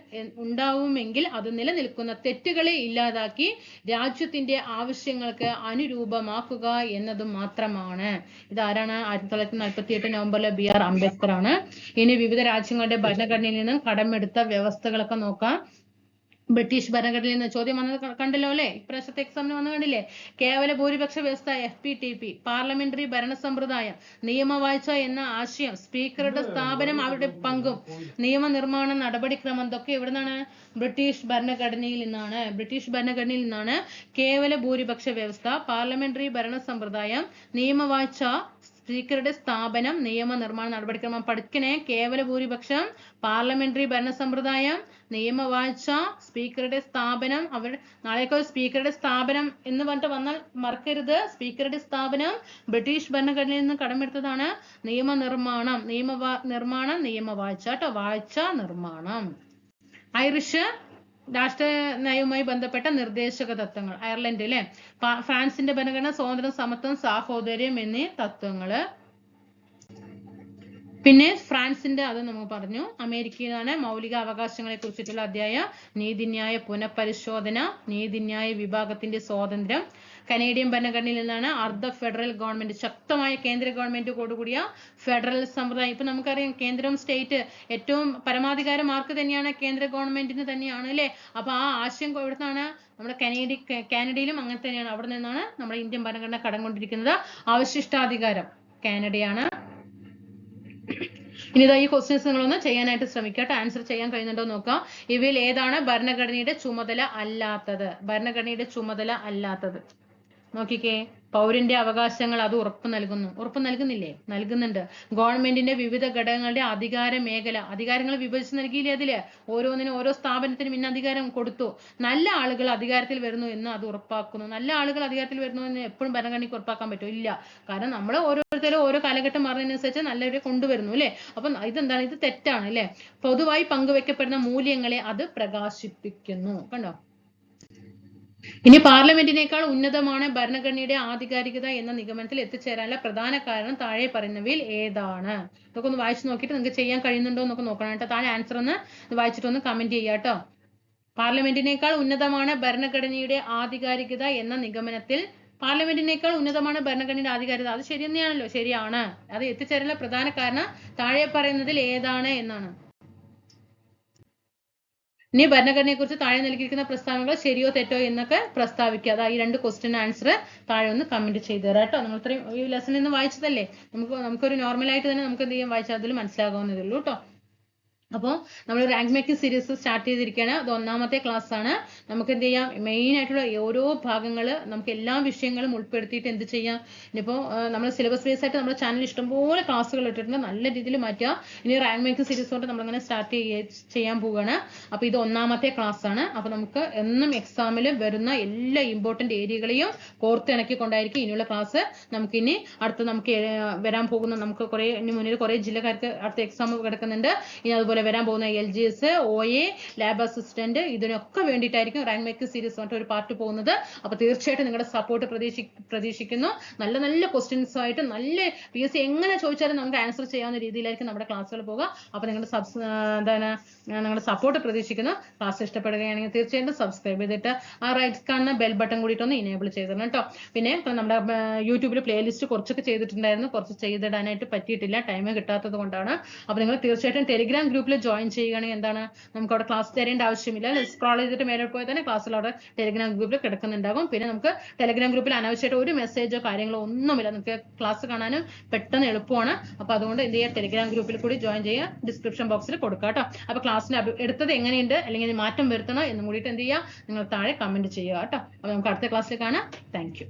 ഉണ്ടാവുമെങ്കിൽ അത് നിലനിൽക്കുന്ന തെറ്റുകളെ ഇല്ലാതാക്കി രാജ്യത്തിന്റെ ആവശ്യങ്ങൾക്ക് അനുരൂപമാക്കുക എന്നതും മാത്രമാണ്. ഇതാരാണ്? 1948 നവംബറിലെ ബി.ആർ. അംബേദ്കർ ആണ്. ഇനി വിവിധ രാജ്യങ്ങളുടെ ഭരണഘടനയിൽ നിന്നും കടമെടുത്ത വ്യവസ്ഥകളൊക്കെ നോക്കാം. ബ്രിട്ടീഷ് ഭരണഘടനയിൽ നിന്ന് ചോദ്യം വന്നത് കണ്ടല്ലോ അല്ലെ? ഇപ്രാവശ്യത്തെ എക്സാമിന് വന്നു കണ്ടില്ലേ? കേവല ഭൂരിപക്ഷ വ്യവസ്ഥ FPTP, പാർലമെന്ററി ഭരണ സമ്പ്രദായം, നിയമവാഴ്ച എന്ന ആശയം, സ്പീക്കറുടെ സ്ഥാപനം, അവരുടെ പങ്കും, നിയമനിർമ്മാണ നടപടിക്രമം, ഇതൊക്കെ എവിടുന്നാണ്? ബ്രിട്ടീഷ് ഭരണഘടനയിൽ നിന്നാണ്. കേവല ഭൂരിപക്ഷ വ്യവസ്ഥ, പാർലമെന്ററി ഭരണ സമ്പ്രദായം, നിയമവാഴ്ച, സ്പീക്കറുടെ സ്ഥാപനം, നിയമനിർമ്മാണ നടപടിക്രമം. പഠിക്കണേ. കേവല ഭൂരിപക്ഷം, പാർലമെന്ററി ഭരണ സമ്പ്രദായം, നിയമവാഴ്ച, സ്പീക്കറുടെ സ്ഥാപനം. നാളെയൊക്കെ സ്പീക്കറുടെ സ്ഥാപനം എന്ന് പറഞ്ഞിട്ട് വന്നാൽ മറക്കരുത്. സ്പീക്കറുടെ സ്ഥാപനം ബ്രിട്ടീഷ് ഭരണഘടനയിൽ നിന്ന് കടമെടുത്തതാണ്. നിയമനിർമ്മാണം, നിയമവാഴ്ച കേട്ടോ, വാഴ്ച, നിർമ്മാണം. ഐറിഷ് രാഷ്ട്ര നയവുമായി ബന്ധപ്പെട്ട നിർദ്ദേശക തത്വങ്ങൾ. അയർലൻഡ് അല്ലെ? ഫ്രാൻസിന്റെ ഭരണഘടന സ്വാതന്ത്ര്യം, സമത്വം, സാഹോദര്യം എന്നീ തത്വങ്ങള്. പിന്നെ ഫ്രാൻസിന്റെ അത് നമ്മൾ പറഞ്ഞു. അമേരിക്കയിലാണ് മൗലിക അവകാശങ്ങളെ കുറിച്ചിട്ടുള്ള അധ്യായം. നീതിന്യായ പുനഃപരിശോധന, നീതിന്യായ വിഭാഗത്തിന്റെ സ്വാതന്ത്ര്യം. കനേഡിയൻ ഭരണഘടനയിൽ നിന്നാണ് അർദ്ധ ഫെഡറൽ ഗവൺമെന്റ്, ശക്തമായ കേന്ദ്ര ഗവൺമെന്റോടുകൂടിയ ഫെഡറൽ സമ്പ്രദായം. ഇപ്പൊ നമുക്കറിയാം കേന്ദ്രം സ്റ്റേറ്റ് ഏറ്റവും പരമാധികാരം ആർക്ക് തന്നെയാണ്? കേന്ദ്ര ഗവൺമെന്റിന് തന്നെയാണ് അല്ലെ? അപ്പൊ ആ ആശയം എവിടുന്നാണ്? നമ്മുടെ കാനഡയിലും അങ്ങനെ തന്നെയാണ്. അവിടെ നിന്നാണ് നമ്മുടെ ഇന്ത്യൻ ഭരണഘടന കടം കൊണ്ടിരിക്കുന്നത്. അവശിഷ്ടാധികാരം കാനഡയാണ്. ഇനി ഇതാ ഈ ക്വസ്റ്റ്യൻസ് നിങ്ങളൊന്ന് ചെയ്യാനായിട്ട് ശ്രമിക്കട്ടെ. ആൻസർ ചെയ്യാൻ കഴിയുന്നുണ്ടോ നോക്കാം. ഇവയിൽ ഏതാണ് ഭരണഘടനയുടെ ചുമതല അല്ലാത്തത്? ഭരണഘടനയുടെ ചുമതല അല്ലാത്തത് നോക്കിക്കേ. പൗരന്റെ അവകാശങ്ങൾ അത് ഉറപ്പ് നൽകുന്നു. ഉറപ്പ് നൽകുന്നില്ലേ? നൽകുന്നുണ്ട്. ഗവൺമെന്റിന്റെ വിവിധ ഘടകങ്ങളുടെ അധികാര മേഖല, അധികാരങ്ങൾ വിഭജിച്ച് നൽകിയില്ലേ അതില്? ഓരോന്നിനും ഓരോ സ്ഥാപനത്തിനും ഇന്ന അധികാരം കൊടുത്തു. നല്ല ആളുകൾ അധികാരത്തിൽ വരുന്നു എന്ന് അത് ഉറപ്പാക്കുന്നു. നല്ല ആളുകൾ അധികാരത്തിൽ വരുന്നു എന്ന് എപ്പോഴും ഭരണഘടനയ്ക്ക് ഉറപ്പാക്കാൻ പറ്റുമോ? ഇല്ല. കാരണം നമ്മൾ ഓരോരുത്തരും ഓരോ കാലഘട്ടം മാറുന്നതിനനുസരിച്ച് നല്ലവരെ കൊണ്ടുവരുന്നു അല്ലെ? അപ്പൊ ഇതെന്താണ്? ഇത് തെറ്റാണ് അല്ലെ? പൊതുവായി പങ്കുവെക്കപ്പെടുന്ന മൂല്യങ്ങളെ അത് പ്രകാശിപ്പിക്കുന്നു. കണ്ടോ? ഇനി പാർലമെന്റിനേക്കാൾ ഉന്നതമാണ് ഭരണഘടനയുടെ ആധികാരികത എന്ന നിഗമനത്തിൽ എത്തിച്ചേരാനുള്ള പ്രധാന കാരണം താഴെ പറയുന്നവയിൽ ഏതാണ്? ഇതൊക്കെ ഒന്ന് വായിച്ചു നോക്കിയിട്ട് നിങ്ങൾക്ക് ചെയ്യാൻ കഴിയുന്നുണ്ടോ എന്നൊക്കെ നോക്കണം കേട്ടോ. താഴെ ആൻസർ ഒന്ന് വായിച്ചിട്ടൊന്ന് കമന്റ് ചെയ്യാം കേട്ടോ. പാർലമെന്റിനേക്കാൾ ഉന്നതമാണ് ഭരണഘടനയുടെ ആധികാരികത എന്ന നിഗമനത്തിൽ, പാർലമെന്റിനേക്കാൾ ഉന്നതമാണ് ഭരണഘടനയുടെ ആധികാരികത, അത് ശരി തന്നെയാണല്ലോ, ശരിയാണ്. അത് എത്തിച്ചേരാനുള്ള പ്രധാന കാരണം താഴെ പറയുന്നതിൽ ഏതാണ് എന്നാണ്. ഇനി ഭരണഘടനയെ കുറിച്ച് താഴെ നൽകിയിരിക്കുന്ന പ്രസ്താവനകൾ ശരിയോ തെറ്റോ എന്നൊക്കെ പ്രസ്താവിക്കുക. അതാ ഈ 2 ക്വസ്റ്റ്യൻ ആൻസർ താഴെ ഒന്ന് കമന്റ് ചെയ്ത് തരാം കേട്ടോ. നിങ്ങൾ ഇത്രയും ഈ ലെസണിൽ നിന്ന് വായിച്ചതല്ലേ, നമുക്കൊരു നോർമലായിട്ട് തന്നെ നമുക്ക് എന്ത് ചെയ്യാം, വായിച്ചാൽ അതിൽ മനസ്സിലാകാവുന്നതേ ഉള്ളൂ കേട്ടോ. അപ്പോൾ നമ്മൾ റാങ്ക് മേക്കിംഗ് സീരീസ് സ്റ്റാർട്ട് ചെയ്തിരിക്കുകയാണ്. അത് 1ാമത്തെ ക്ലാസ് ആണ്. നമുക്ക് എന്ത് ചെയ്യാം, മെയിൻ ആയിട്ടുള്ള ഓരോ ഭാഗങ്ങൾ നമുക്ക് എല്ലാ വിഷയങ്ങളും ഉൾപ്പെടുത്തിയിട്ട് എന്ത് ചെയ്യാം. ഇനിയിപ്പോൾ നമ്മൾ സിലബസ് ബേസ് ആയിട്ട് നമ്മുടെ ചാനൽ ഇഷ്ടംപോലെ ക്ലാസ്സുകൾ ഇട്ടിട്ടുണ്ട്, നല്ല രീതിയിൽ മാറ്റുക. ഇനി റാങ്ക് മേക്കിംഗ് സീരീസ് കൊണ്ട് നമ്മളിങ്ങനെ സ്റ്റാർട്ട് ചെയ്യാൻ പോവുകയാണ്. അപ്പോൾ ഇത് 1ാമത്തെ ക്ലാസ് ആണ്. അപ്പോൾ നമുക്ക് എന്നും എക്സാമിൽ വരുന്ന എല്ലാ ഇമ്പോർട്ടന്റ് ഏരിയകളെയും കോർത്തിണക്കിക്കൊണ്ടായിരിക്കും ഇനിയുള്ള ക്ലാസ്. നമുക്കിനി അടുത്ത് നമുക്ക് വരാൻ പോകുന്ന നമുക്ക് ഇനി മുന്നിൽ കുറേ ജില്ലക്കാർക്ക് അടുത്ത എക്സാം കിടക്കുന്നുണ്ട്. ഇനി അതുപോലെ വരാൻ പോകുന്ന LGS, OA, ലാബ് അസിസ്റ്റന്റ്, ഇതിനൊക്കെ വേണ്ടിയിട്ടായിരിക്കും റാങ്ക് മേക്കിംഗ് സീരീസ് പറഞ്ഞിട്ട് ഒരു പാർട്ട് പോകുന്നത്. അപ്പൊ തീർച്ചയായിട്ടും നിങ്ങളുടെ സപ്പോർട്ട് പ്രതീക്ഷിക്കുന്നു. നല്ല നല്ല ക്വസ്റ്റ്യൻസ് ആയിട്ട് നല്ല PSC എങ്ങനെ ചോദിച്ചാലും നമുക്ക് ആൻസർ ചെയ്യാവുന്ന രീതിയിലായിരിക്കും നമ്മുടെ ക്ലാസ്സുകൾ പോകുക. അപ്പൊ നിങ്ങളുടെ നിങ്ങളുടെ സപ്പോർട്ട് പ്രതീക്ഷിക്കുന്നു. ക്ലാസ് ഇഷ്ടപ്പെടുകയാണെങ്കിൽ തീർച്ചയായിട്ടും സബ്സ്ക്രൈബ് ചെയ്തിട്ട് ആ റൈറ്റ് കാണുന്ന ബെൽ ബട്ടൺ കൂടിയിട്ടൊന്ന് ഇനേബിൾ ചെയ്തിടണം കേട്ടോ. പിന്നെ നമ്മുടെ യൂട്യൂബിൽ പ്ലേലിസ്റ്റ് കുറച്ചൊക്കെ ചെയ്തിട്ടുണ്ടായിരുന്നു, കുറച്ച് ചെയ്തിടാനായിട്ട് പറ്റിയിട്ടില്ല, ടൈം കിട്ടാത്തത് കൊണ്ടാണ്. അപ്പൊ നിങ്ങൾ തീർച്ചയായിട്ടും ടെലിഗ്രാം ഗ്രൂപ്പിൽ ജോയിൻ ചെയ്യുകയാണെങ്കിൽ എന്താണ്, നമുക്ക് അവിടെ ക്ലാസ് തരേണ്ട ആവശ്യമില്ല. സ്ക്രോൾ ചെയ്തിട്ട് മേലോട്ട് പോയാൽ തന്നെ ക്ലാസ്സിൽ അവിടെ ടെലിഗ്രാം ഗ്രൂപ്പിൽ കിടക്കുന്നുണ്ടാകും. പിന്നെ നമുക്ക് ടെലിഗ്രാം ഗ്രൂപ്പിൽ അനാവശ്യമായിട്ട് ഒരു മെസ്സേജോ കാര്യങ്ങളോ ഒന്നുമില്ല, നമുക്ക് ക്ലാസ് കാണാനും പെട്ടെന്ന് എളുപ്പമാണ്. അപ്പൊ അതുകൊണ്ട് എന്ത് ചെയ്യുക, ടെലിഗ്രാം ഗ്രൂപ്പിൽ കൂടി ജോയിൻ ചെയ്യുക, ഡിസ്ക്രിപ്ഷൻ ബോക്സിൽ കൊടുക്കുക കേട്ടോ. അപ്പൊ ക്ലാസ്സിന് എടുത്തത് എങ്ങനെയുണ്ട് അല്ലെങ്കിൽ മാറ്റം വരുത്തണോ എന്നും കൂടിയിട്ട് എന്ത് ചെയ്യുക, നിങ്ങൾ താഴെ കമന്റ് ചെയ്യുക കേട്ടോ. അപ്പൊ നമുക്ക് അടുത്ത ക്ലാസ്സിൽ കാണാം. Thank you.